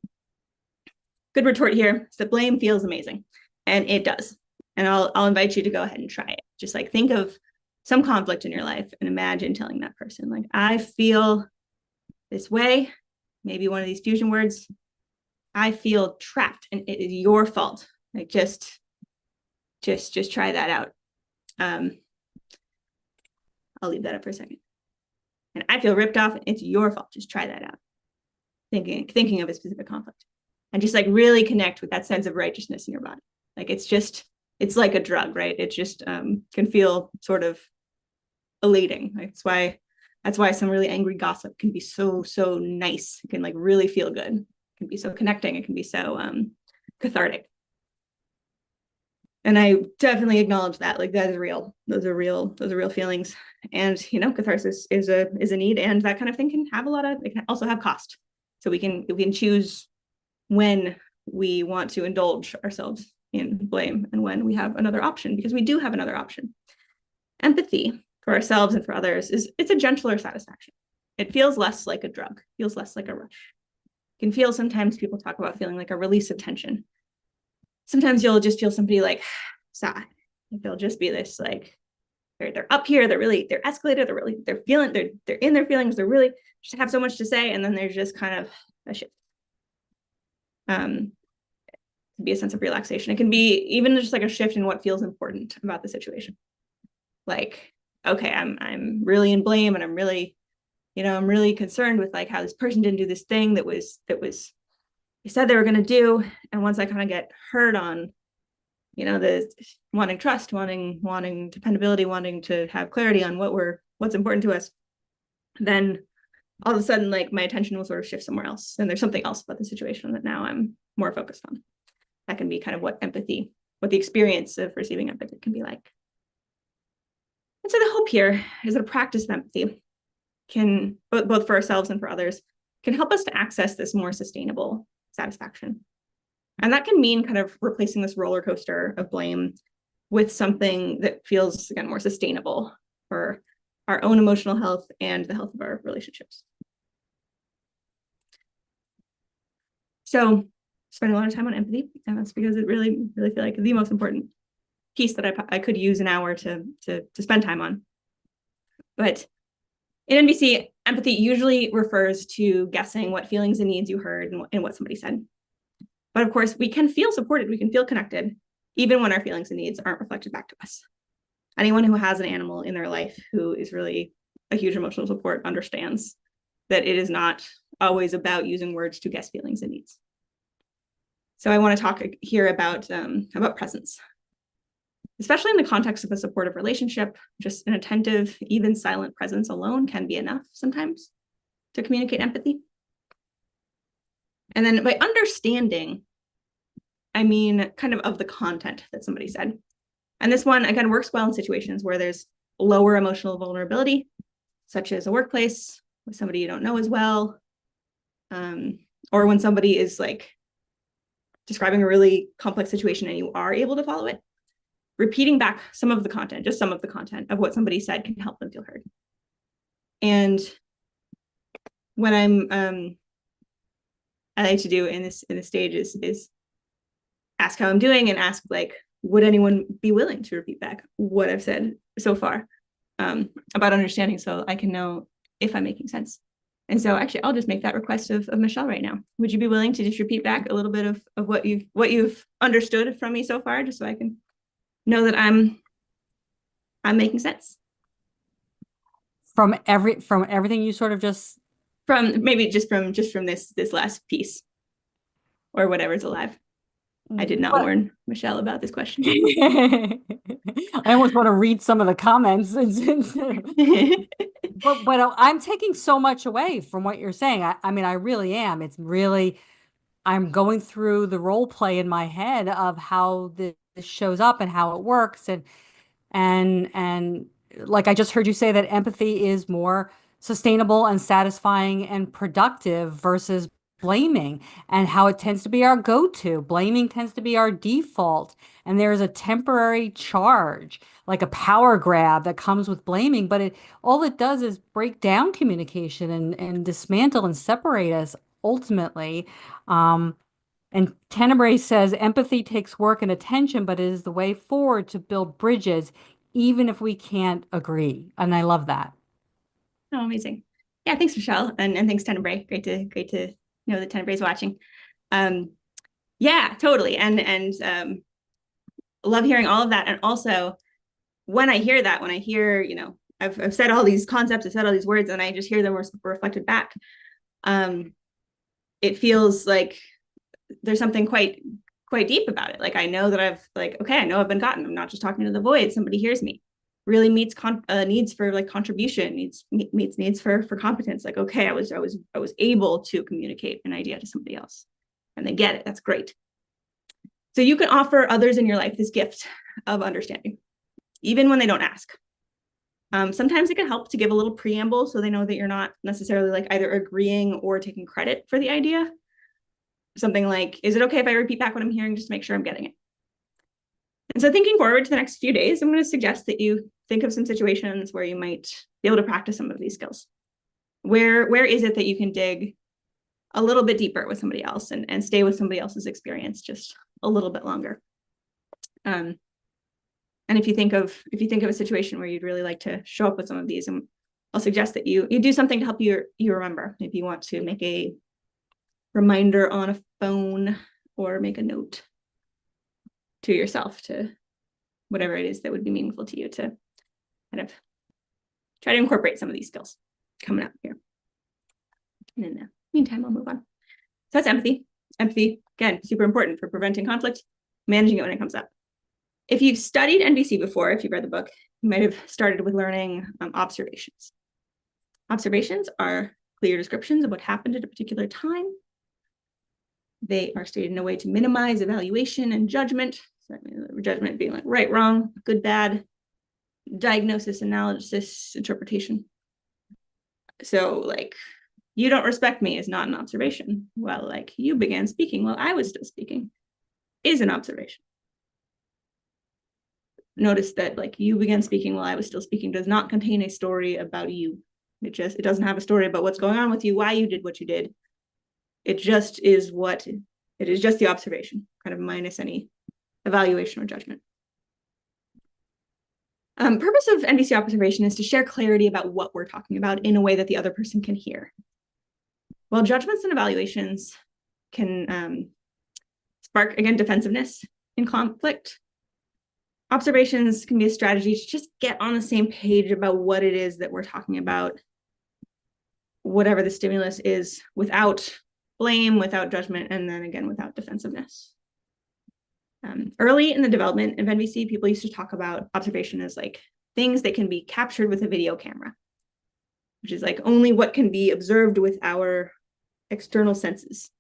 good retort here is that blame feels amazing, and it does. And I'll invite you to go ahead and try it. Just like think of some conflict in your life and imagine telling that person, like, I feel this way. Maybe one of these fusion words. I feel trapped and it is your fault. Like just try that out. I'll leave that up for a second. And I feel ripped off. It's your fault. Just try that out. Thinking of a specific conflict. and just like really connect with that sense of righteousness in your body. Like it's like a drug, right? It just can feel sort of elating. That's why some really angry gossip can be so nice. It can like really feel good. It can be so connecting. It can be so cathartic. And I definitely acknowledge that. Like that is real. Those are real feelings. And catharsis is a need, and that kind of thing can have it can also have cost. So we can choose when we want to indulge ourselves in blame and when we have another option, because we do have another option. Empathy for ourselves and for others it's a gentler satisfaction. It feels less like a drug, feels less like a rush. It can feel, sometimes people talk about feeling like a release of tension. Sometimes you'll just feel somebody like sigh. They'll just be this like they're up here, they're escalated, they're feeling, they're in their feelings, they're really just have so much to say, and then there's just kind of a shift. It can be a sense of relaxation. It can be even just like a shift in what feels important about the situation. Like, okay, I'm really in blame, and I'm really concerned with like how this person didn't do this thing that was they said they were going to do. And once I kind of get heard on, the wanting trust, wanting dependability, wanting to have clarity on what's important to us, then all of a sudden, like my attention will sort of shift somewhere else. And there's something else about the situation that now I'm more focused on. That can be kind of what the experience of receiving empathy can be like. And so the hope here is that a practice of empathy can, both for ourselves and for others, can help us to access this more sustainable satisfaction. And that can mean kind of replacing this roller coaster of blame with something that feels, again, more sustainable for our own emotional health and the health of our relationships. So spending a lot of time on empathy, and that's because it really feel like the most important piece that I could use an hour to spend time on. But in NVC, empathy usually refers to guessing what feelings and needs you heard and what somebody said. But of course, we can feel supported, we can feel connected, even when our feelings and needs aren't reflected back to us. Anyone who has an animal in their life who is really a huge emotional support understands that it is not always about using words to guess feelings and needs. So I want to talk here about presence. Especially in the context of a supportive relationship, just an attentive, even silent presence alone can be enough sometimes to communicate empathy. And then by understanding, I mean kind of the content that somebody said. And this one, again, works well in situations where there's lower emotional vulnerability, such as a workplace with somebody you don't know as well, or when somebody is like describing a really complex situation and you are able to follow it. Repeating back some of the content of what somebody said can help them feel heard. And what I like to do in this stage is ask how I'm doing and ask like, would anyone be willing to repeat back what I've said so far about understanding, so I can know if I'm making sense. And so actually, I'll just make that request of Michelle right now. Would you be willing to just repeat back a little bit of what you've understood from me so far, just so I can know that I'm making sense from everything you sort of just from this last piece or whatever's alive. I did not warn Michelle about this question. I almost want to read some of the comments. but I'm taking so much away from what you're saying. I mean, I really am. I'm going through the role play in my head of how this shows up and how it works. And like I just heard you say that empathy is more sustainable and satisfying and productive versus blaming, and how it tends to be our go-to. Blaming tends to be our default, and there is a temporary charge, like a power grab that comes with blaming, but all it does is break down communication and dismantle and separate us ultimately. And Tenebrae says empathy takes work and attention, but it is the way forward to build bridges, even if we can't agree. And I love that. Oh, amazing. Yeah, thanks, Michelle. And thanks, Tenebrae. Great to know that Tenebrae is watching. Yeah, totally. And love hearing all of that. And also when I hear, I've said all these concepts, I've said all these words, and I just hear them reflected back. It feels like there's something quite deep about it. Like, I know that I know I've been gotten. I'm not just talking to the void. Somebody hears me. Really meets needs for like contribution, meets needs for competence. Like, okay, I was able to communicate an idea to somebody else, and they get it. That's great. So you can offer others in your life this gift of understanding, even when they don't ask. Sometimes it can help to give a little preamble so they know that you're not necessarily like either agreeing or taking credit for the idea. Something like, is it okay if I repeat back what I'm hearing just to make sure I'm getting it? And so thinking forward to the next few days, I'm going to suggest that you think of some situations where you might be able to practice some of these skills. Where is it that you can dig a little bit deeper with somebody else and stay with somebody else's experience just a little bit longer? And if you think of a situation where you'd really like to show up with some of these, I'll suggest that you do something to help you remember. Maybe you want to make a reminder on a phone or make a note to yourself, to whatever it is that would be meaningful to you, to kind of try to incorporate some of these skills coming up here. And in the meantime, I'll move on. So that's empathy. Empathy, again, super important for preventing conflict, managing it when it comes up. If you've studied NVC before, if you've read the book, you might have started with learning observations. Observations are clear descriptions of what happened at a particular time. They are stated in a way to minimize evaluation and judgment. So judgment being like right, wrong, good, bad, diagnosis, analysis, interpretation. So like, you don't respect me is not an observation. Well, like, you began speaking while I was still speaking is an observation. Notice that like, you began speaking while I was still speaking does not contain a story about you. It doesn't have a story about what's going on with you, why you did what you did. It just is it is just the observation, kind of minus any evaluation or judgment. Purpose of NVC observation is to share clarity about what we're talking about in a way that the other person can hear. While judgments and evaluations can spark, again, defensiveness in conflict, observations can be a strategy to just get on the same page about what it is that we're talking about, whatever the stimulus is, without blame, without judgment, and then again, without defensiveness. Early in the development of NVC, people used to talk about observation as like things that can be captured with a video camera, which is like only what can be observed with our external senses.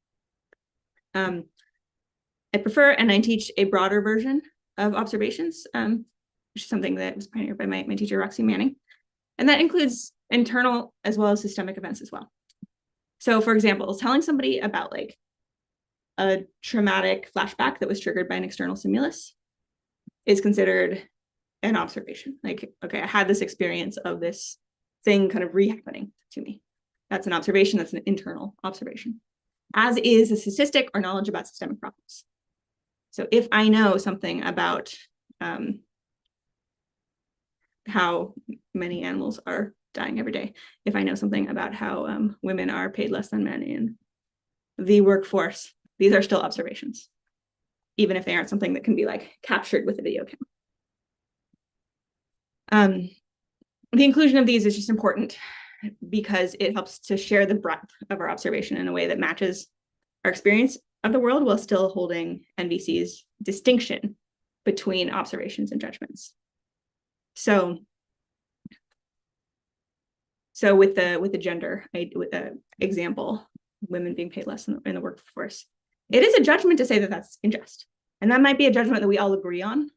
I prefer, and I teach a broader version of observations, which is something that was pioneered by my teacher, Roxy Manning. And that includes internal as well as systemic events as well. So for example, telling somebody about like a traumatic flashback that was triggered by an external stimulus is considered an observation. Like, okay, I had this experience of this thing kind of re-happening to me. That's an observation, that's an internal observation, as is a statistic or knowledge about systemic problems. So if I know something about how many animals are dying every day, if I know something about how women are paid less than men in the workforce, these are still observations, even if they aren't something that can be like captured with a video camera. The inclusion of these is just important because it helps to share the breadth of our observation in a way that matches our experience of the world while still holding NVC's distinction between observations and judgments. So with the gender example, women being paid less in the workforce, it is a judgment to say that that's unjust. And that might be a judgment that we all agree on,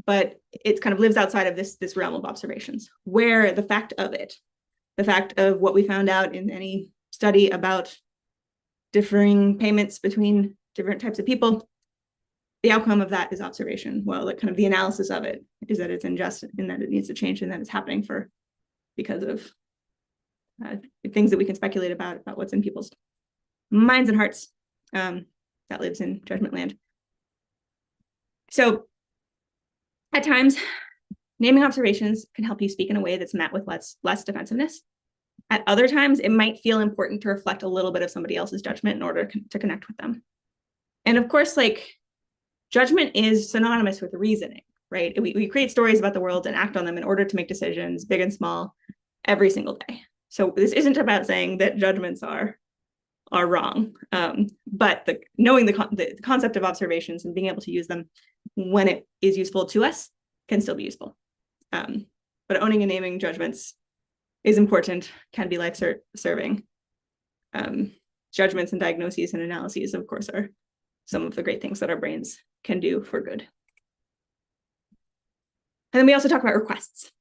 but it kind of lives outside of this realm of observations, where the fact of what we found out in any study about differing payments between different types of people, the outcome of that is observation. Well, kind of the analysis of it is that it's unjust and that it needs to change and that it's happening because of things that we can speculate about what's in people's minds and hearts. That lives in judgment land. So at times, naming observations can help you speak in a way that's met with less defensiveness. At other times, it might feel important to reflect a little bit of somebody else's judgment in order to connect with them. And of course, like, judgment is synonymous with reasoning, right? We create stories about the world and act on them in order to make decisions, big and small, every single day. So this isn't about saying that judgments are are wrong. But knowing the concept of observations and being able to use them when it is useful to us can still be useful. But owning and naming judgments is important, can be life-serving. Judgments and diagnoses and analyses, of course, are some of the great things that our brains can do for good. And then we also talk about requests.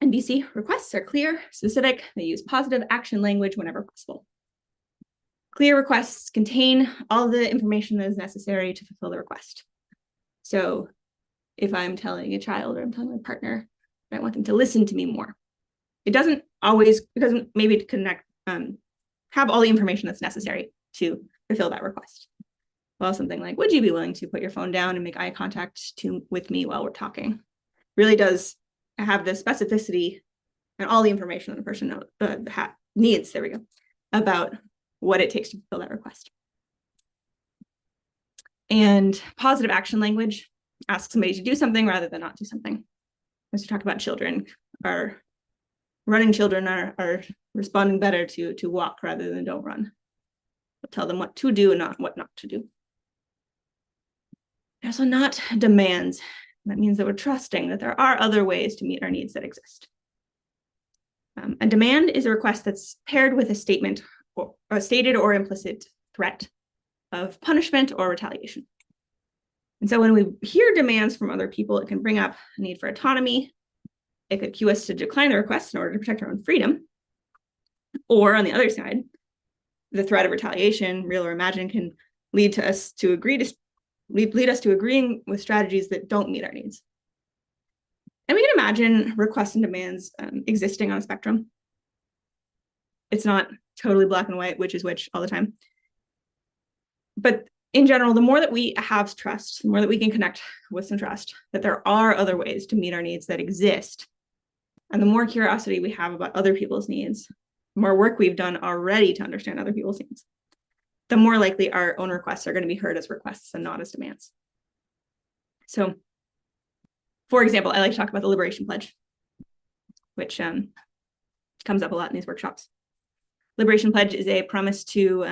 NVC requests are clear, specific. They use positive action language whenever possible. Clear requests contain all the information that is necessary to fulfill the request. So if I'm telling a child or I'm telling my partner, I want them to listen to me more. It doesn't maybe connect, have all the information that's necessary to fulfill that request. Well, something like, would you be willing to put your phone down and make eye contact with me while we're talking? Really does have the specificity and all the information that the person needs, there we go, about what it takes to fulfill that request. And positive action language asks somebody to do something rather than not do something. As we talk about children, running children are responding better to walk rather than don't run. We'll tell them what to do and not what not to do. There's also not demands. That means that we're trusting that there are other ways to meet our needs that exist. A demand is a request that's paired with a statement or a stated or implicit threat of punishment or retaliation. And so when we hear demands from other people, it can bring up a need for autonomy. It could cue us to decline the request in order to protect our own freedom. Or on the other side, the threat of retaliation, real or imagined, can lead us to agreeing with strategies that don't meet our needs. And we can imagine requests and demands existing on a spectrum. It's not totally black and white, which is which all the time. But in general, the more that we have trust, the more that we can connect with some trust, that there are other ways to meet our needs that exist. And the more curiosity we have about other people's needs, the more work we've done already to understand other people's needs, the more likely our own requests are going to be heard as requests and not as demands. So, for example, I like to talk about the Liberation Pledge, which comes up a lot in these workshops. Liberation Pledge is a promise to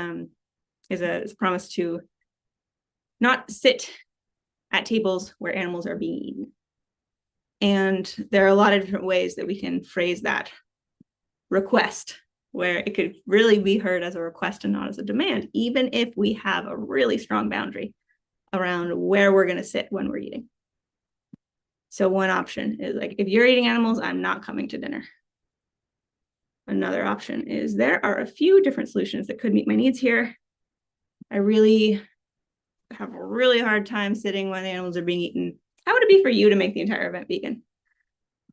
not sit at tables where animals are being eaten. And there are a lot of different ways that we can phrase that request, where it could really be heard as a request and not as a demand, even if we have a really strong boundary around where we're going to sit when we're eating. So one option is like, if you're eating animals, I'm not coming to dinner. Another option is, there are a few different solutions that could meet my needs here. I really have a really hard time sitting when the animals are being eaten. How would it be for you to make the entire event vegan?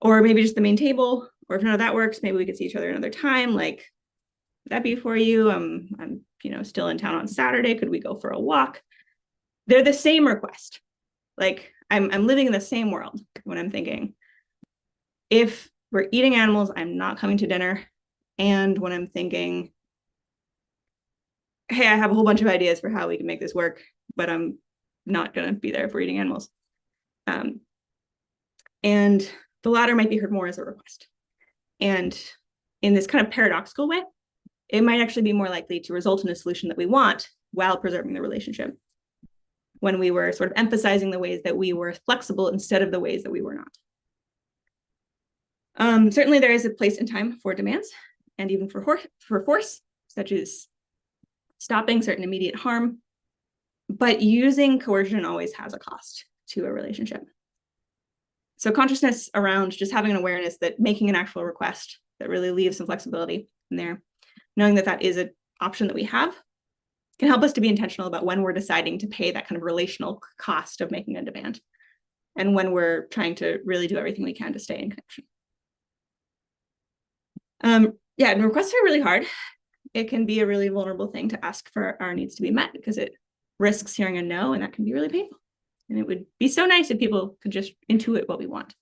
Or maybe just the main table, or if none of that works, maybe we could see each other another time. Like, would that be for you? I'm still in town on Saturday. Could we go for a walk? They're the same request. Like, I'm living in the same world when I'm thinking, if we're eating animals, I'm not coming to dinner. And when I'm thinking, hey, I have a whole bunch of ideas for how we can make this work, but I'm not going to be there if we're eating animals. And the latter might be heard more as a request. And in this kind of paradoxical way, it might actually be more likely to result in a solution that we want while preserving the relationship, when we were sort of emphasizing the ways that we were flexible instead of the ways that we were not. Certainly there is a place and time for demands, and even for force, such as stopping certain immediate harm, but using coercion always has a cost to a relationship. So consciousness around just having an awareness that making an actual request that really leaves some flexibility in there, knowing that that is an option that we have, can help us to be intentional about when we're deciding to pay that kind of relational cost of making a demand, and when we're trying to really do everything we can to stay in connection. Yeah, and requests are really hard. It can be a really vulnerable thing to ask for our needs to be met, because it risks hearing a no, and that can be really painful. And it would be so nice if people could just intuit what we want.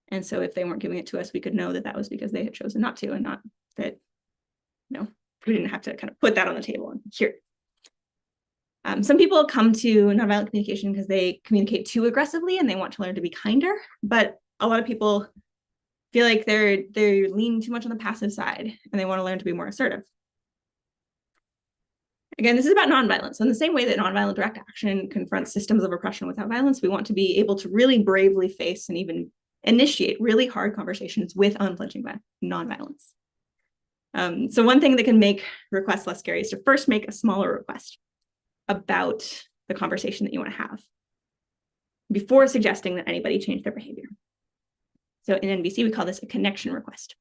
And so if they weren't giving it to us, we could know that that was because they had chosen not to, and not that, we didn't have to kind of put that on the table and hear it. Some people come to nonviolent communication because they communicate too aggressively and they want to learn to be kinder, but a lot of people feel like they're leaning too much on the passive side and they want to learn to be more assertive. Again, this is about nonviolence. So in the same way that nonviolent direct action confronts systems of oppression without violence, we want to be able to really bravely face and even initiate really hard conversations with unflinching nonviolence. So one thing that can make requests less scary is to first make a smaller request about the conversation that you want to have before suggesting that anybody change their behavior. So in NVC, we call this a connection request.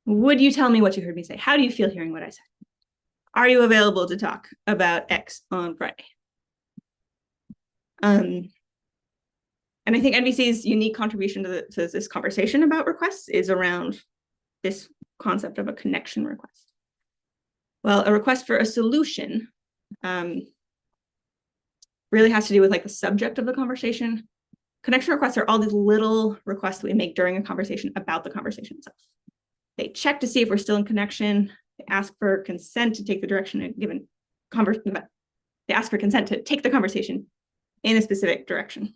Would you tell me what you heard me say? How do you feel hearing what I said? Are you available to talk about X on Friday? And I think NVC's unique contribution to this conversation about requests is around this concept of a connection request. Well, a request for a solution really has to do with like the subject of the conversation. Connection requests are all these little requests that we make during a conversation about the conversation itself. They check to see if we're still in connection. They ask for consent to take the direction a given conversation. They ask for consent to take the conversation in a specific direction.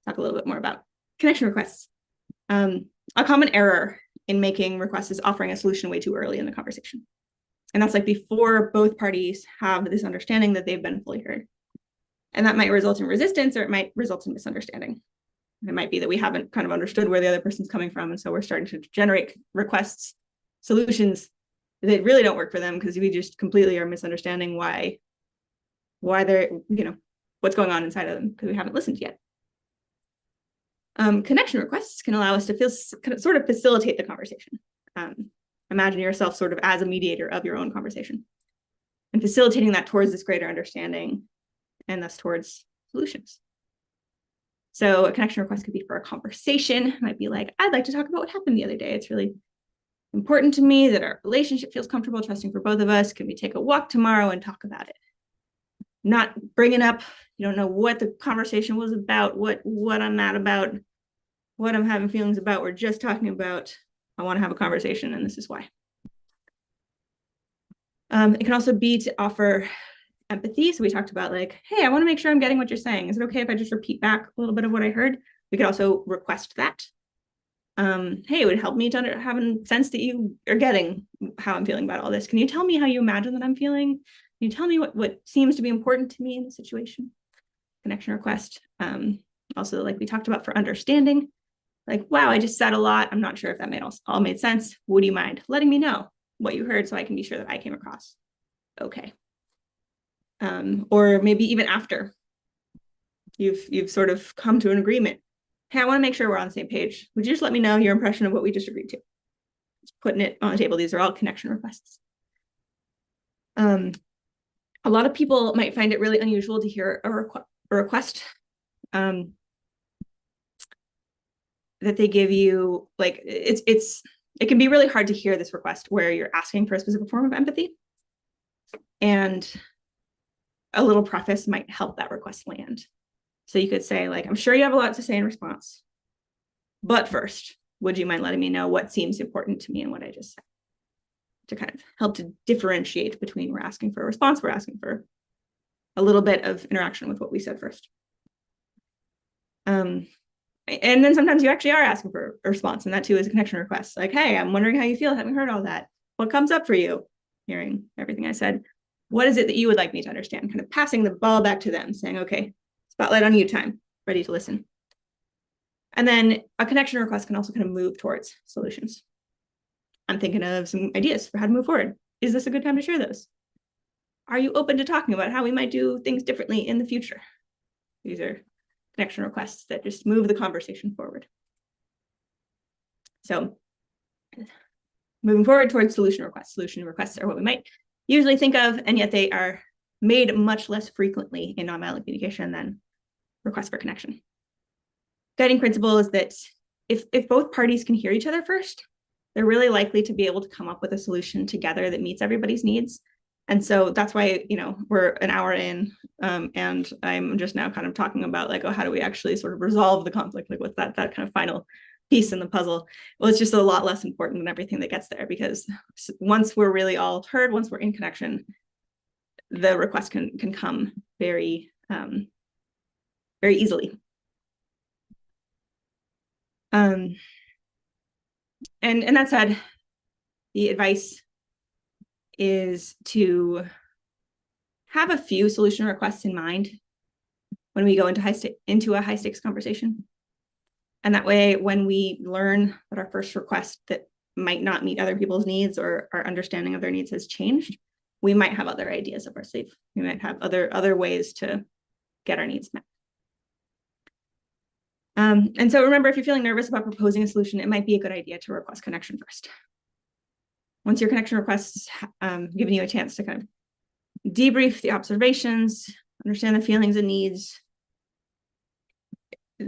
Talk a little bit more about connection requests. A common error in making requests is offering a solution way too early in the conversation. And that's like before both parties have this understanding that they've been fully heard. And that might result in resistance, or it might result in misunderstanding. It might be that we haven't kind of understood where the other person's coming from. And so we're starting to generate requests, solutions that really don't work for them because we just completely are misunderstanding why they're, what's going on inside of them because we haven't listened yet. Connection requests can allow us to sort of facilitate the conversation. Imagine yourself sort of as a mediator of your own conversation and facilitating that towards this greater understanding and thus towards solutions. So a connection request could be for a conversation. It might be like, I'd like to talk about what happened the other day. It's really important to me that our relationship feels comfortable, trusting for both of us. Can we take a walk tomorrow and talk about it? Not bringing up, you don't know what the conversation was about, what I'm mad about, what I'm having feelings about. We're just talking about, I want to have a conversation and this is why. It can also be to offer empathy. So we talked about like, hey, I want to make sure I'm getting what you're saying. Is it okay if I just repeat back a little bit of what I heard? We could also request that. Hey, it would help me to have a sense that you are getting how I'm feeling about all this. Can you tell me how you imagine that I'm feeling? Can you tell me what seems to be important to me in the situation? Connection request. Also, like we talked about for understanding, like, wow, I just said a lot. I'm not sure if that all made sense. Would you mind letting me know what you heard so I can be sure that I came across okay? Or maybe even after you've sort of come to an agreement. Hey, I want to make sure we're on the same page. Would you just let me know your impression of what we just agreed to? Just putting it on the table. These are all connection requests. A lot of people might find it really unusual to hear a request that they give you. Like it can be really hard to hear this request where you're asking for a specific form of empathy. And a little preface might help that request land. So you could say, like, I'm sure you have a lot to say in response, but first, would you mind letting me know what seems important to me and what I just said? To kind of help to differentiate between we're asking for a response, we're asking for a little bit of interaction with what we said first. And then sometimes you actually are asking for a response, and that too is a connection request. Like, hey, I'm wondering how you feel having heard all that. What comes up for you hearing everything I said? What is it that you would like me to understand? Kind of passing the ball back to them, saying, okay, spotlight on you time, ready to listen. And then a connection request can also kind of move towards solutions. I'm thinking of some ideas for how to move forward. Is this a good time to share those? Are you open to talking about how we might do things differently in the future? These are connection requests that just move the conversation forward. So moving forward towards solution requests. Solution requests are what we might usually think of, and yet they are made much less frequently in nonviolent communication than requests for connection. Guiding principle is that if both parties can hear each other first, they're really likely to be able to come up with a solution together that meets everybody's needs. And so that's why, we're an hour in, and I'm just now kind of talking about like, oh, how do we actually sort of resolve the conflict? Like what's that kind of final piece in the puzzle? Well, it's just a lot less important than everything that gets there, because once we're really all heard, once we're in connection, the request can come very, very easily. And that said, the advice is to have a few solution requests in mind when we go into a high stakes conversation. And that way, when we learn that our first request that might not meet other people's needs or our understanding of their needs has changed, we might have other ideas up our sleeve. We might have other ways to get our needs met. And so remember, if you're feeling nervous about proposing a solution, it might be a good idea to request connection first. Once your connection requests giving you a chance to kind of debrief the observations, understand the feelings and needs,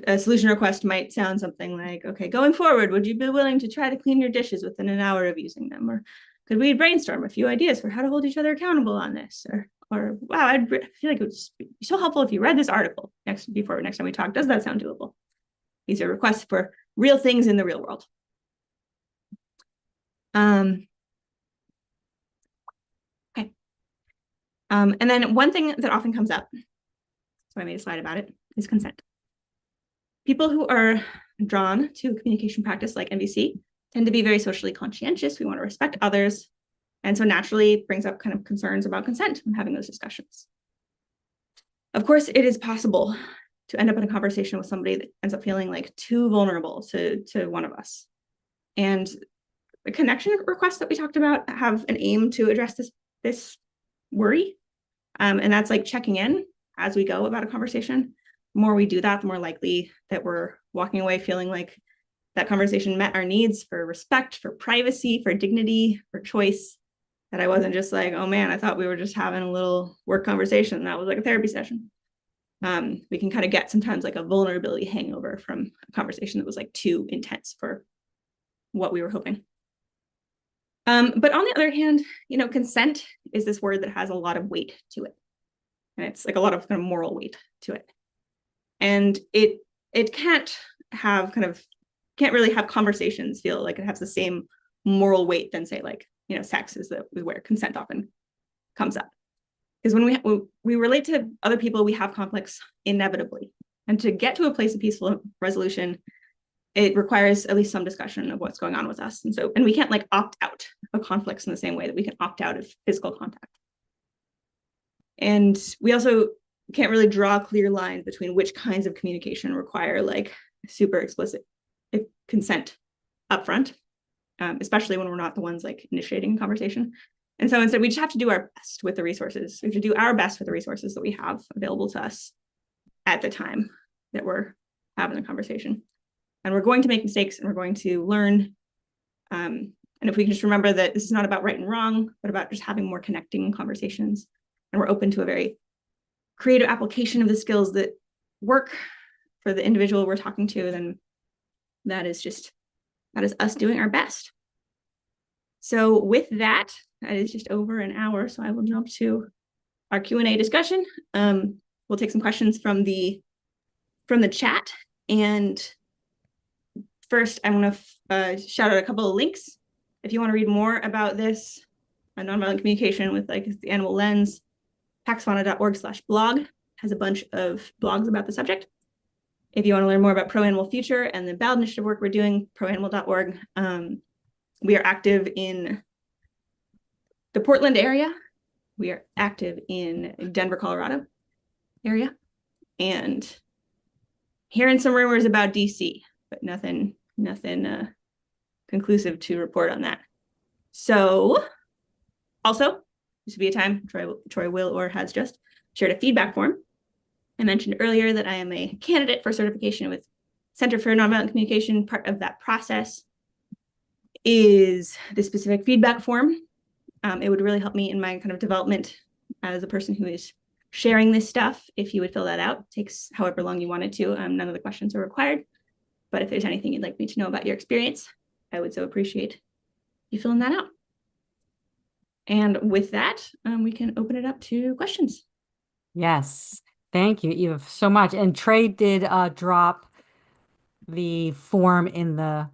a solution request might sound something like, okay, going forward, would you be willing to try to clean your dishes within an hour of using them? Or could we brainstorm a few ideas for how to hold each other accountable on this? Or wow, I feel like it would be so helpful if you read this article next time we talk. Does that sound doable? These are requests for real things in the real world. Okay. And then one thing that often comes up, so I made a slide about it, is consent. People who are drawn to a communication practice like NVC tend to be very socially conscientious. We want to respect others. And so naturally brings up kind of concerns about consent when having those discussions. Of course, it is possible to end up in a conversation with somebody that ends up feeling like too vulnerable to one of us. And the connection requests that we talked about have an aim to address this worry. And that's like checking in as we go about a conversation. The more we do that, the more likely that we're walking away feeling like that conversation met our needs for respect, for privacy, for dignity, for choice. That I wasn't just like, oh man, I thought we were just having a little work conversation. That was like a therapy session. We can kind of get sometimes like a vulnerability hangover from a conversation that was like too intense for what we were hoping. But on the other hand, consent is this word that has a lot of weight to it. And it's like a lot of kind of moral weight to it. And it can't really have conversations feel like it has the same moral weight than say like, sex is where consent often comes up. Because when we relate to other people, we have conflicts inevitably. And to get to a place of peaceful resolution, it requires at least some discussion of what's going on with us. And we can't like opt out of conflicts in the same way that we can opt out of physical contact. And we also can't really draw clear lines between which kinds of communication require like super explicit consent upfront, especially when we're not the ones like initiating a conversation. And so instead, we just have to do our best with the resources. We have to do our best with the resources that we have available to us at the time that we're having the conversation. And we're going to make mistakes and we're going to learn. And if we can just remember that this is not about right and wrong, but about just having more connecting conversations. And we're open to a very creative application of the skills that work for the individual we're talking to, then that is us doing our best. So with that is just over an hour. So I will jump to our Q&A discussion. We'll take some questions from the chat. And first, I want to shout out a couple of links. If you want to read more about this, nonviolent communication with like the animal lens, paxfauna.org/blog has a bunch of blogs about the subject. If you want to learn more about Pro-Animal Future and the ballot initiative work we're doing, proanimal.org. We are active in the Portland area. We are active in Denver, Colorado area. And hearing some rumors about DC, but nothing conclusive to report on that. So also, this would be a time, Troy will or has just shared a feedback form. I mentioned earlier that I am a candidate for certification with Center for Nonviolent Communication. Part of that process is the specific feedback form. It would really help me in my kind of development as a person who is sharing this stuff. If you would fill that out, it takes however long you wanted to. None of the questions are required. But if there's anything you'd like me to know about your experience, I would so appreciate you filling that out. And with that, we can open it up to questions. Yes. Thank you, Eva, so much. And Trey did drop the form in the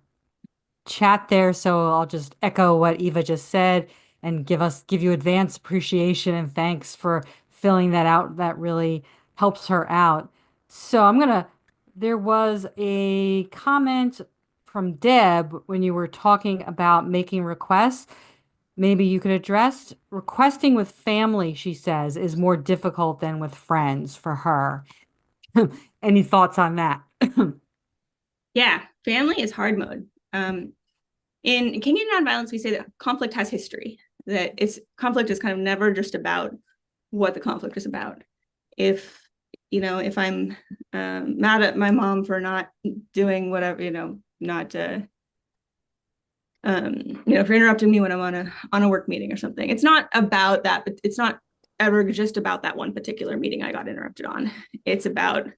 chat there, so I'll just echo what Eva just said and give you advance appreciation and thanks for filling that out. That really helps her out. So there was a comment from Deb when you were talking about making requests. maybe you could address requesting with family, she says, is more difficult than with friends for her. Any thoughts on that? Yeah, family is hard mode. In Kingian nonviolence, we say that conflict has history, that it's conflict is kind of never just about what the conflict is about. If, if I'm mad at my mom for not doing whatever, not, for interrupting me when I'm on a work meeting or something, it's not about that, but it's not ever just about that one particular meeting I got interrupted on. It's about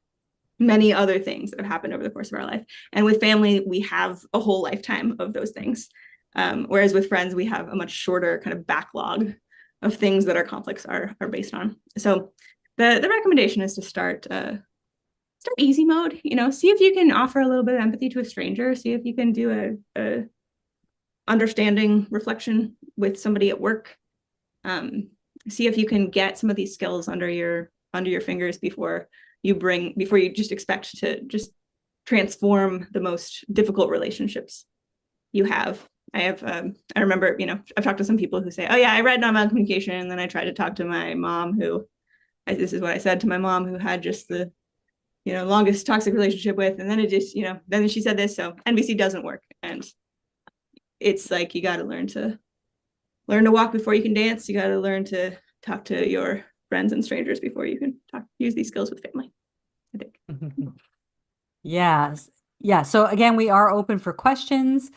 many other things that have happened over the course of our life. And with family, we have a whole lifetime of those things. Whereas with friends, we have a much shorter kind of backlog of things that our conflicts are based on. So the recommendation is to start easy mode, see if you can offer a little bit of empathy to a stranger, see if you can do a understanding reflection with somebody at work. See if you can get some of these skills under your fingers before you just expect to just transform the most difficult relationships you have. I remember, I've talked to some people who say, oh yeah, I read Nonviolent Communication, and then I tried to talk to my mom this is what I said to my mom, who had just the, longest toxic relationship with, and then it just, then she said this, so NVC doesn't work. And it's like, you got to learn to walk before you can dance. You got to learn to talk to your friends and strangers before you can use these skills with family, I think. Yes. Yeah. So again, we are open for questions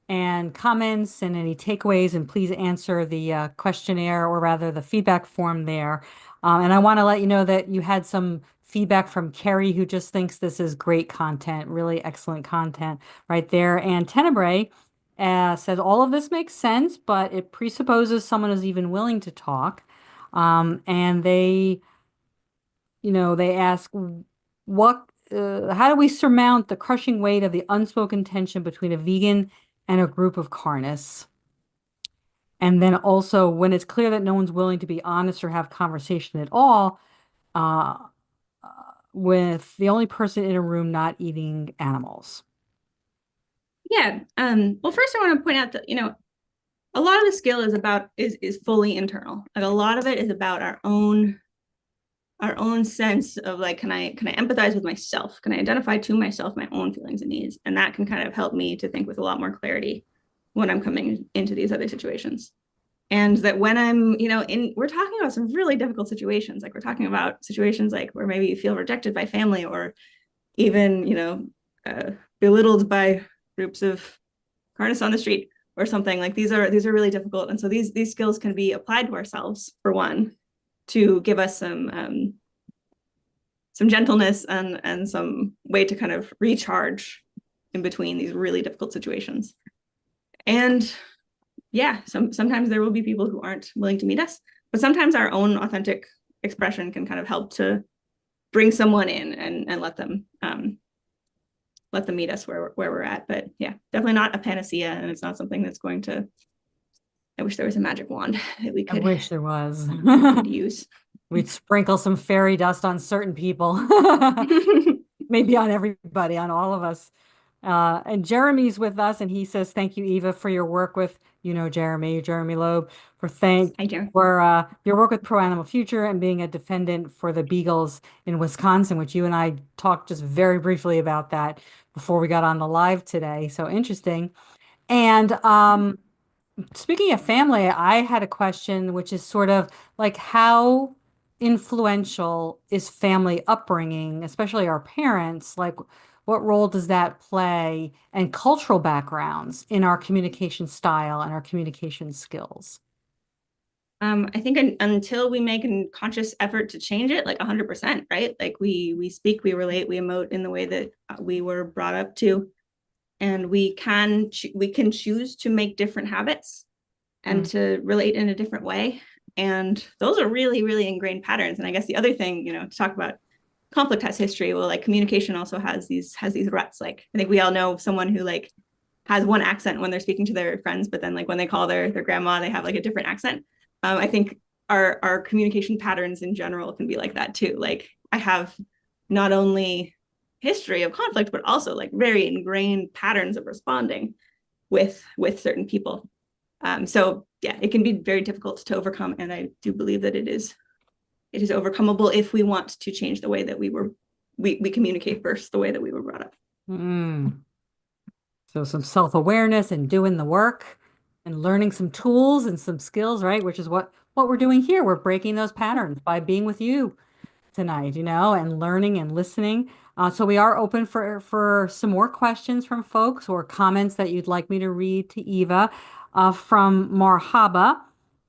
and comments and any takeaways, and please answer the questionnaire, or rather the feedback form there. And I want to let you know that you had some feedback from Carrie, who just thinks this is great content, really excellent content right there. And Tenebrae says all of this makes sense, but it presupposes someone is even willing to talk. And they ask how do we surmount the crushing weight of the unspoken tension between a vegan and a group of carnists? And then also, when it's clear that no one's willing to be honest or have conversation at all, uh, with the only person in a room not eating animals. Yeah. Well, first I want to point out that, a lot of the skill is fully internal. Like, a lot of it is about our own sense of, like, can I empathize with myself? Can I identify to myself my own feelings and needs? And that can kind of help me to think with a lot more clarity when I'm coming into these other situations. And that when I'm, we're talking about some really difficult situations. Like, we're talking about situations like where maybe you feel rejected by family, or even, belittled by groups of carnists on the street or something. Like, these are really difficult. And so these skills can be applied to ourselves, for one, to give us some gentleness and some way to kind of recharge in between these really difficult situations. And yeah, sometimes there will be people who aren't willing to meet us, but sometimes our own authentic expression can kind of help to bring someone in and let them meet us where we're at. But yeah, definitely not a panacea, and it's not something that's going to. I wish there was a magic wand that we I could wish there was. use. We'd sprinkle some fairy dust on certain people. Maybe on everybody, on all of us. And Jeremy's with us, and he says, "Thank you, Eva, for your work with, Jeremy Loeb, Hi, Jeremy. for your work with Pro Animal Future and being a defendant for the Beagles in Wisconsin," which you and I talked just very briefly about that before we got on the live today. So interesting. And speaking of family, I had a question, which is sort of like, how influential is family upbringing, especially our parents? Like, what role does that play, and cultural backgrounds in our communication style and our communication skills? I think until we make a conscious effort to change it, like 100%, right? Like, we speak, we relate, we emote in the way that we were brought up to, and we can choose to make different habits and to relate in a different way. And those are really, really ingrained patterns. And I guess the other thing, to talk about, conflict has history. Well, like, communication also has these ruts. Like, I think we all know someone who, like, has one accent when they're speaking to their friends, but then, like, when they call their grandma, they have, like, a different accent. I think our communication patterns in general can be like that too. Like, I have not only history of conflict, but also, like, very ingrained patterns of responding with certain people. So yeah, it can be very difficult to overcome, and I do believe that it is overcomable if we want to change the way that we communicate versus the way that we were brought up. Mm. So some self-awareness and doing the work and learning some tools and some skills, right? Which is what we're doing here. We're breaking those patterns by being with you tonight, and learning and listening. So we are open for some more questions from folks or comments that you'd like me to read to Eva. From Marhaba,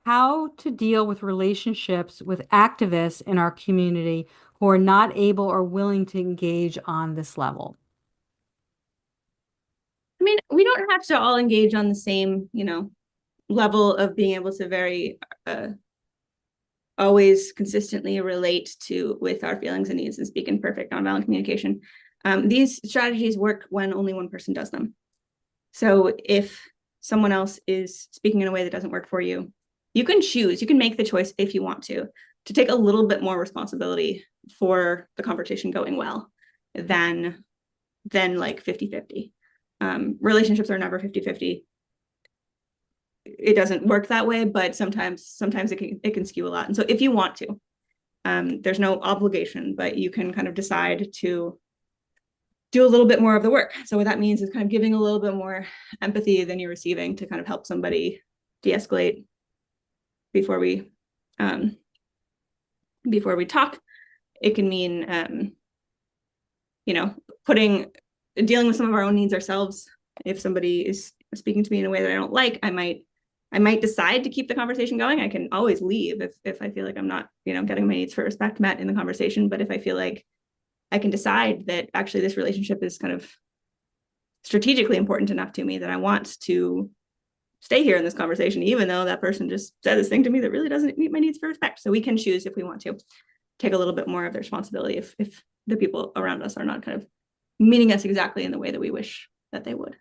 how to deal with relationships with activists in our community who are not able or willing to engage on this level. I mean, we don't have to all engage on the same, level of being able to very always consistently relate to with our feelings and needs and speak in perfect nonviolent communication. These strategies work when only one person does them. So if someone else is speaking in a way that doesn't work for you, you can choose, you can make the choice if you want to take a little bit more responsibility for the conversation going well than like 50-50. Relationships are never 50-50. It doesn't work that way, but sometimes it can skew a lot. And so if you want to, there's no obligation, but you can kind of decide to do a little bit more of the work. So what that means is kind of giving a little bit more empathy than you're receiving to kind of help somebody de-escalate before we talk. It can mean dealing with some of our own needs ourselves. If somebody is speaking to me in a way that I don't like, I might decide to keep the conversation going. I can always leave if I feel like I'm not, getting my needs for respect met in the conversation. But if I feel like I can decide that actually this relationship is kind of strategically important enough to me that I want to stay here in this conversation, even though that person just said this thing to me that really doesn't meet my needs for respect. So we can choose if we want to take a little bit more of the responsibility if the people around us are not kind of meeting us exactly in the way that we wish that they would.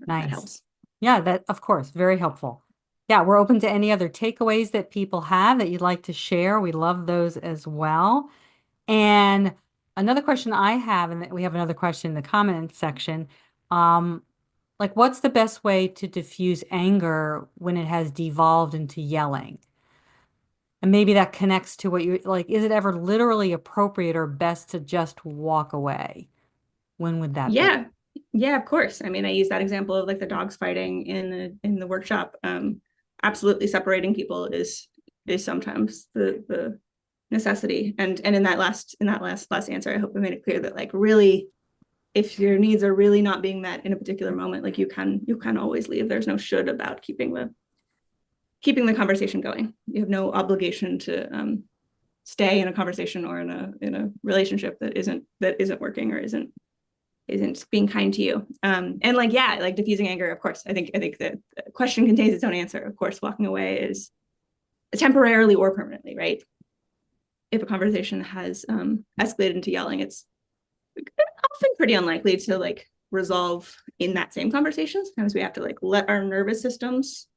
Nice. That helps. Yeah, that of course, very helpful. Yeah, we're open to any other takeaways that people have that you'd like to share. We love those as well. And another question I have, and we have another question in the comment section, like what's the best way to diffuse anger when it has devolved into yelling? And maybe that connects to what you like, is it ever literally appropriate or best to just walk away? When would that be? Yeah, of course. I mean, I use that example of like the dogs fighting in the workshop. Absolutely separating people is sometimes the necessity. And in that last answer, I hope I made it clear that like really, if your needs are really not being met in a particular moment, like you can always leave. There's no should about keeping the conversation going. You have no obligation to stay in a conversation or in a relationship that isn't working or isn't being kind to you. And like, yeah, like diffusing anger, of course. I think the question contains its own answer. Of course, walking away is temporarily or permanently, right? If a conversation has escalated into yelling, it's often pretty unlikely to like resolve in that same conversation. Sometimes we have to like let our nervous systems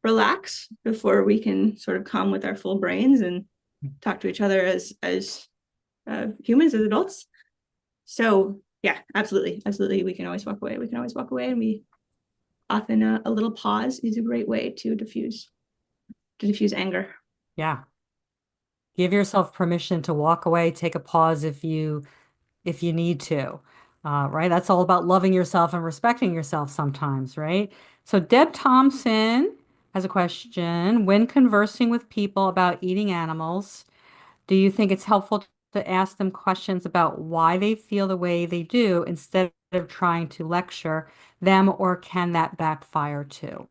relax before we can sort of come with our full brains and talk to each other as humans, as adults. So yeah, absolutely. We can always walk away. And we often a little pause is a great way to diffuse anger. Yeah. Give yourself permission to walk away, take a pause if you need to. Right? That's all about loving yourself and respecting yourself sometimes, right? So Deb Thompson has a question. When conversing with people about eating animals, do you think it's helpful to ask them questions about why they feel the way they do instead of trying to lecture them, or can that backfire too?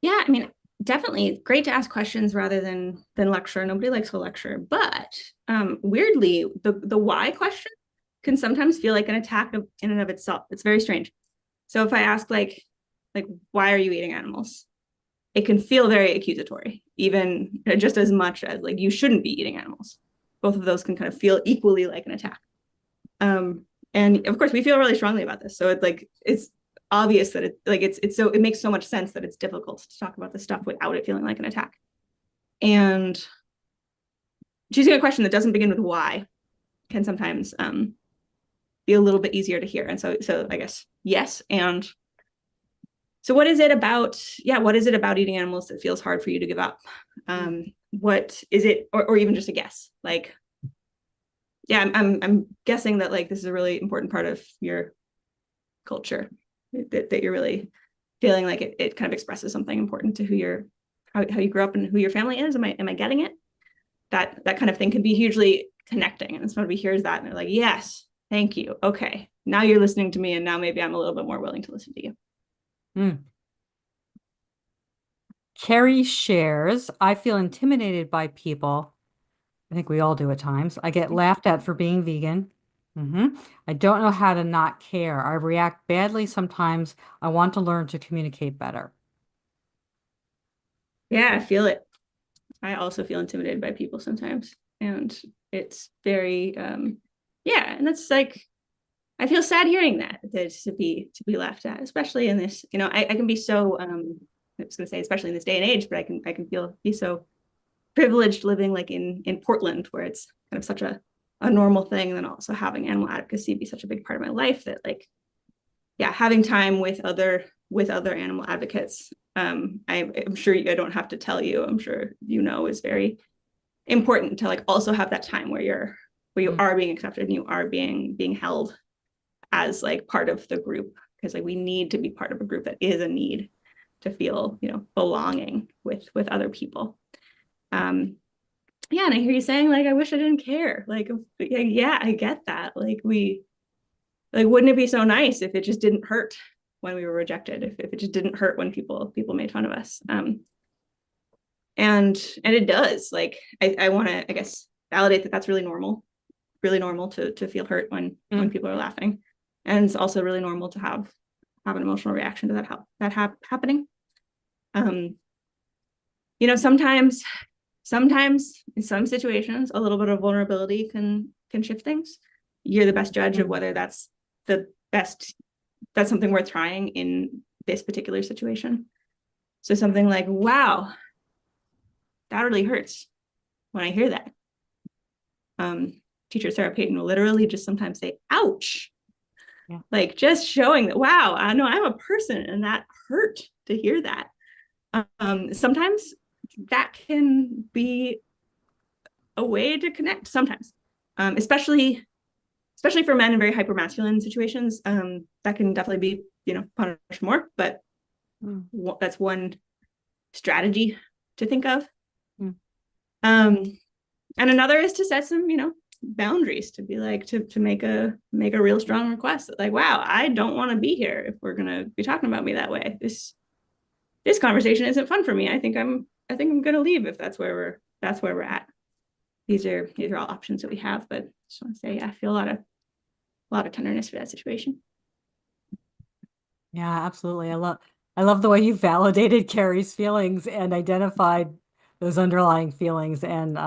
Yeah, I mean, definitely great to ask questions rather than lecture. Nobody likes to lecture, but weirdly, the why question can sometimes feel like an attack in and of itself. It's very strange. So if I ask like why are you eating animals? It can feel very accusatory, even just as much as like you shouldn't be eating animals. Both of those can kind of feel equally like an attack. And of course, we feel really strongly about this. So it's obvious that it makes so much sense that it's difficult to talk about this stuff without it feeling like an attack. And choosing a question that doesn't begin with why can sometimes be a little bit easier to hear. And so I guess yes, and So what is it about, what is it about eating animals that feels hard for you to give up? What is it, or even just a guess? Like, I'm guessing that like this is a really important part of your culture, that you're really feeling like it kind of expresses something important to how you grew up and who your family is. Am I getting it? That kind of thing can be hugely connecting. And somebody hears that and they're like, yes, thank you. Okay, now you're listening to me, and now maybe I'm a little bit more willing to listen to you. Carrie shares, I feel intimidated by people. I think we all do at times. I get laughed at for being vegan. I don't know how to not care. I react badly sometimes. I want to learn to communicate better. Yeah, I feel it. I also feel intimidated by people sometimes. And it's very, and that's like, I feel sad hearing that to be laughed at, especially in this, I can be so, I was going to say, especially in this day and age, but I can be so privileged living like in Portland, where it's kind of such a normal thing, and then also having animal advocacy be such a big part of my life, that like, having time with other animal advocates, I'm sure I don't have to tell you, I'm sure is very important to like also have that time where you are being accepted and you are being held as like part of the group, because like we need to be part of a group that is a need to feel belonging with other people. And I hear you saying like, I wish I didn't care. Like, yeah, I get that. Like wouldn't it be so nice if it just didn't hurt when we were rejected, if it just didn't hurt when people made fun of us? And it does. Like, I want to, I guess, validate that that's really normal to feel hurt when people are laughing. And it's also really normal to have an emotional reaction to that happening. Sometimes in some situations, a little bit of vulnerability can shift things. You're the best judge of whether that's something worth trying in this particular situation. So something like, wow, that really hurts when I hear that. Teacher Sarah Payton will literally just sometimes say, ouch. Yeah. Like just showing that, wow, I know I'm a person, and that hurt to hear that. Sometimes that can be a way to connect sometimes, especially for men in very hypermasculine situations. That can definitely be, punished more, but that's one strategy to think of. And another is to set some, boundaries, to be like, to make a real strong request that like, wow, I don't want to be here if we're going to be talking about me that way. This conversation isn't fun for me. I think I'm going to leave if that's where we're at. These are all options that we have, but I just want to say, I feel a lot of tenderness for that situation. Yeah, absolutely. I love the way you validated Carrie's feelings and identified those underlying feelings. And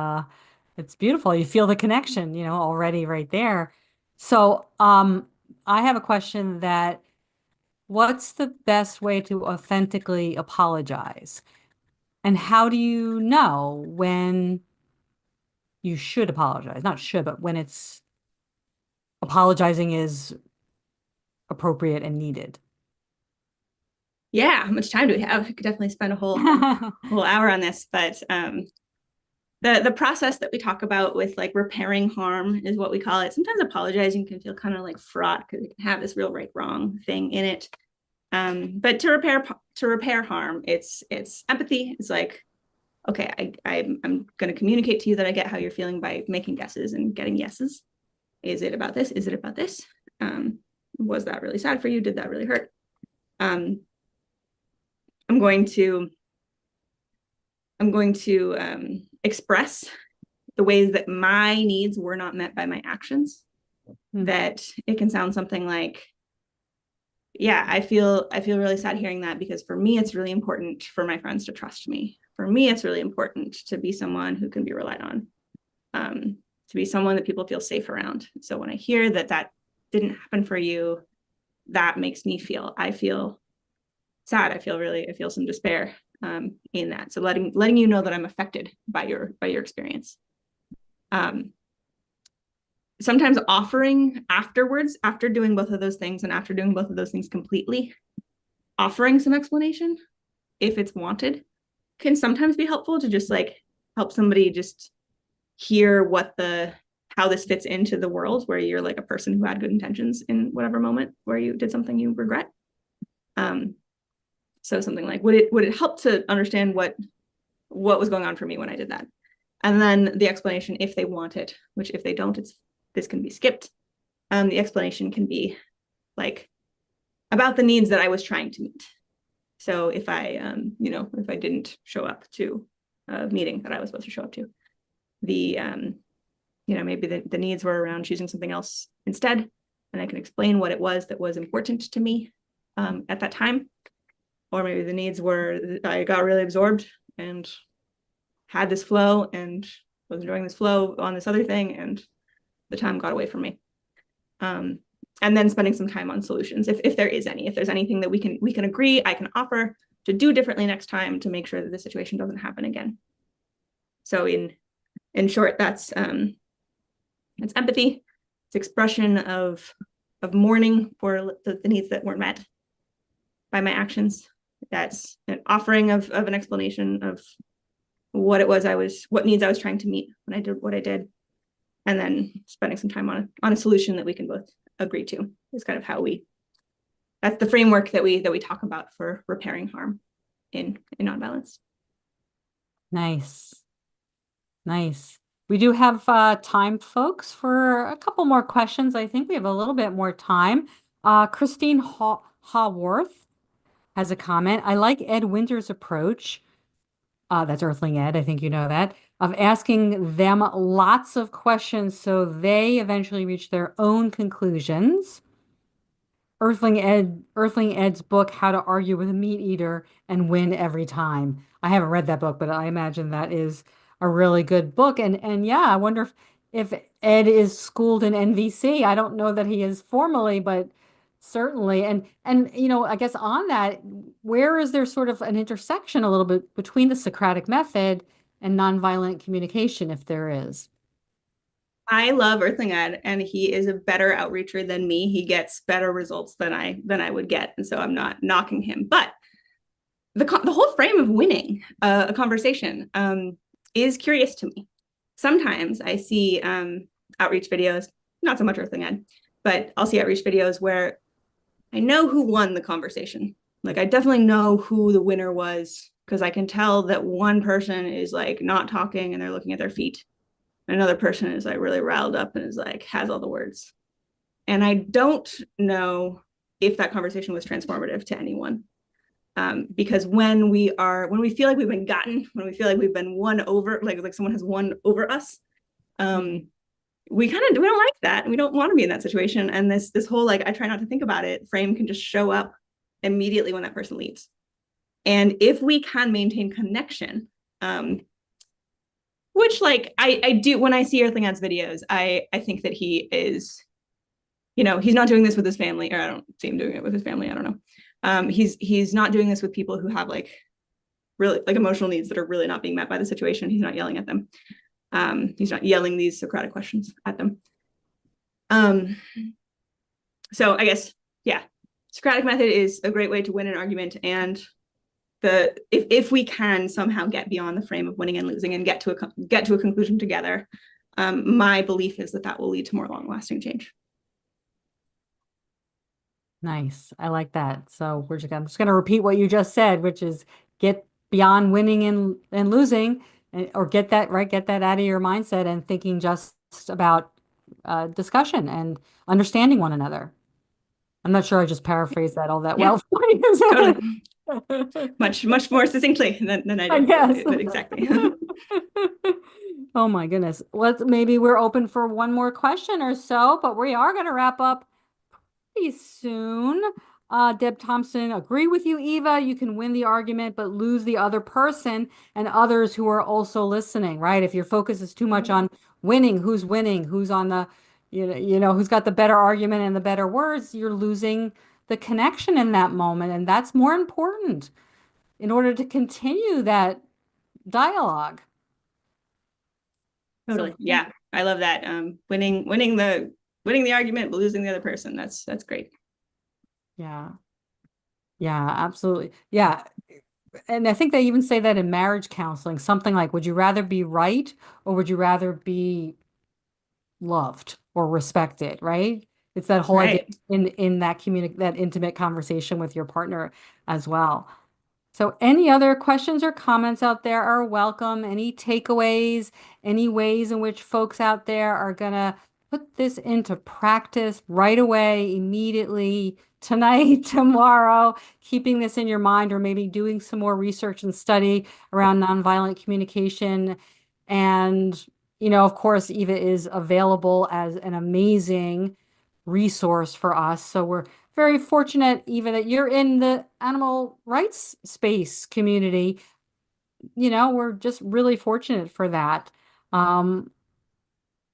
it's beautiful. You feel the connection, already right there. So I have a question that what's the best way to authentically apologize? And how do you know when you should apologize? Not should, but when it's apologizing is appropriate and needed. Yeah, how much time do we have? We could definitely spend a whole hour on this, but the process that we talk about with like repairing harm is what we call it. Sometimes apologizing can feel kind of like fraught because it can have this real right wrong thing in it. But to repair harm, it's empathy. It's like, okay, I'm going to communicate to you that I get how you're feeling by making guesses and getting yeses. Is it about this? Is it about this? Was that really sad for you? Did that really hurt? I'm going to express the ways that my needs were not met by my actions. That it can sound something like, yeah, I feel really sad hearing that, because for me, it's really important for my friends to trust me. For me, it's really important to be someone who can be relied on, to be someone that people feel safe around. So when I hear that didn't happen for you, that makes me I feel sad. I feel some despair in that. So letting you know that I'm affected by your experience. Sometimes offering afterwards, after doing both of those things and after doing both of those things completely, offering some explanation, if it's wanted, can sometimes be helpful to just like help somebody just hear how this fits into the world where you're like a person who had good intentions in whatever moment where you did something you regret. So something like, would it help to understand what was going on for me when I did that? And then the explanation, if they want it, which if they don't, this can be skipped. The explanation can be like about the needs that I was trying to meet. So if I, if I didn't show up to a meeting that I was supposed to show up to, maybe the needs were around choosing something else instead, and I can explain what it was that was important to me at that time. Or maybe the needs were I got really absorbed and had this flow and was enjoying this flow on this other thing, and the time got away from me. And then spending some time on solutions, if there is any, if there's anything that we can agree, I can offer to do differently next time to make sure that the situation doesn't happen again. So in short, that's empathy. It's expression of mourning for the needs that weren't met by my actions. That's an offering of an explanation of what needs I was trying to meet when I did what I did. And then spending some time on a solution that we can both agree to is kind of how that's the framework that we talk about for repairing harm in nonviolence. Nice. Nice. We do have time, folks, for a couple more questions. I think we have a little bit more time. Christine Haworth has a comment. I like Ed Winter's approach. That's Earthling Ed, I think you know that, of asking them lots of questions so they eventually reach their own conclusions. Earthling Ed's book, How to Argue with a Meat Eater and Win Every Time. I haven't read that book, but I imagine that is a really good book. And yeah, I wonder if Ed is schooled in NVC. I don't know that he is formally, but certainly. And I guess on that, where is there sort of an intersection a little bit between the Socratic method and nonviolent communication, if there is? I love Earthling Ed, and he is a better outreacher than me. He gets better results than I would get, and so I'm not knocking him. But the whole frame of winning a conversation is curious to me. Sometimes I see outreach videos, not so much Earthling Ed, but I'll see outreach videos where I know who won the conversation. Like I definitely know who the winner was because I can tell that one person is like not talking and they're looking at their feet. Another person is like really riled up and is like has all the words. And I don't know if that conversation was transformative to anyone. Because when we feel like we've been gotten, when we feel like we've been won over, like someone has won over us, we don't like that. We don't want to be in that situation. And this whole like I try not to think about it frame can just show up immediately when that person leaves. And if we can maintain connection, which like I do when I see Earthling Ed's videos, I think that he is, he's not doing this with his family, or I don't see him doing it with his family. I don't know. He's not doing this with people who have like really like emotional needs that are really not being met by the situation. He's not yelling at them. He's not yelling these Socratic questions at them. So I guess, yeah, Socratic method is a great way to win an argument, and if we can somehow get beyond the frame of winning and losing and get to a conclusion together, my belief is that will lead to more long-lasting change. Nice. I like that. So I'm just going to repeat what you just said, which is get beyond winning and losing, or get that out of your mindset and thinking just about discussion and understanding one another. I'm not sure I just paraphrased that all that well for you. Totally. much more succinctly than I did. I guess. But exactly. Oh my goodness. Maybe we're open for one more question or so, but we are going to wrap up pretty soon. Deb Thompson, agree with you, Eva. You can win the argument, but lose the other person and others who are also listening, right? If your focus is too much on winning, who's on the, who's got the better argument and the better words, you're losing the connection in that moment. And that's more important in order to continue that dialogue. Totally. Yeah. I love that. Winning the argument, but losing the other person. That's great. Yeah. Yeah, absolutely. Yeah. And I think they even say that in marriage counseling, something like, would you rather be right or would you rather be loved or respected, right? It's that whole idea Right. in that intimate conversation with your partner as well. So any other questions or comments out there are welcome. Any takeaways, any ways in which folks out there are gonna put this into practice right away, immediately, tonight, tomorrow, keeping this in your mind, or maybe doing some more research and study around nonviolent communication. And, of course, Eva is available as an amazing resource for us. So we're very fortunate, Eva, that you're in the animal rights space community. We're just really fortunate for that. Um,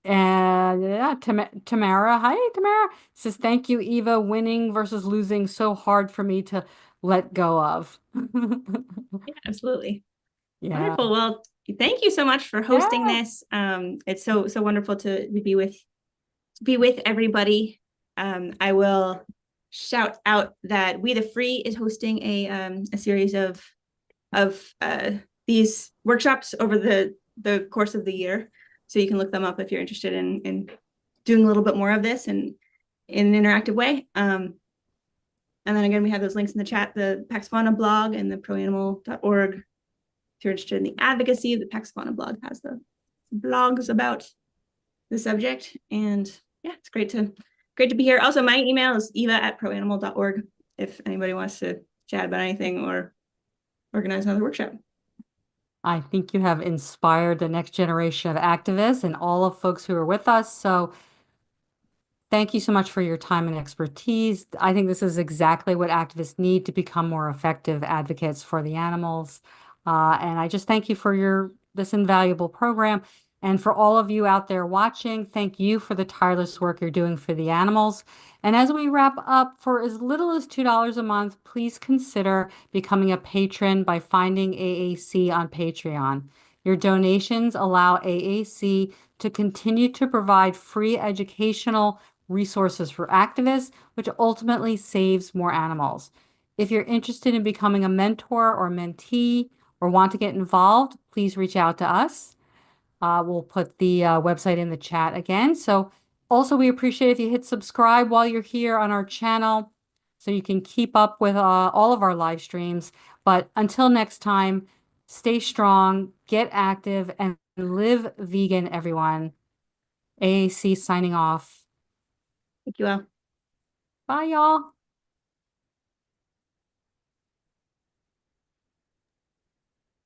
and yeah, Tamara, hi, Tamara, says, thank you, Eva. Winning versus losing, so hard for me to let go of. Yeah, absolutely. Yeah. Wonderful. Well, thank you so much for hosting Yeah. this. It's so wonderful to be with everybody. I will shout out that We the Free is hosting a series of these workshops over the course of the year. So you can look them up if you're interested in doing a little bit more of this and in an interactive way. And then again, we have those links in the chat, the Pax Fauna blog and the proanimal.org. If you're interested in the advocacy, the Pax Fauna blog has the blogs about the subject. And yeah, it's great to be here. Also, my email is eva@proanimal.org if anybody wants to chat about anything or organize another workshop. I think you have inspired the next generation of activists and all of folks who are with us. So thank you so much for your time and expertise. I think this is exactly what activists need to become more effective advocates for the animals. And I just thank you for this invaluable program. And for all of you out there watching, thank you for the tireless work you're doing for the animals. And as we wrap up, for as little as $2 a month, please consider becoming a patron by finding AAC on Patreon. Your donations allow AAC to continue to provide free educational resources for activists, which ultimately saves more animals. If you're interested in becoming a mentor or mentee or want to get involved, please reach out to us. We'll put the website in the chat again. So also we appreciate if you hit subscribe while you're here on our channel so you can keep up with all of our live streams. But until next time, stay strong, get active, and live vegan, everyone. AAC signing off. Thank you all. Bye, y'all.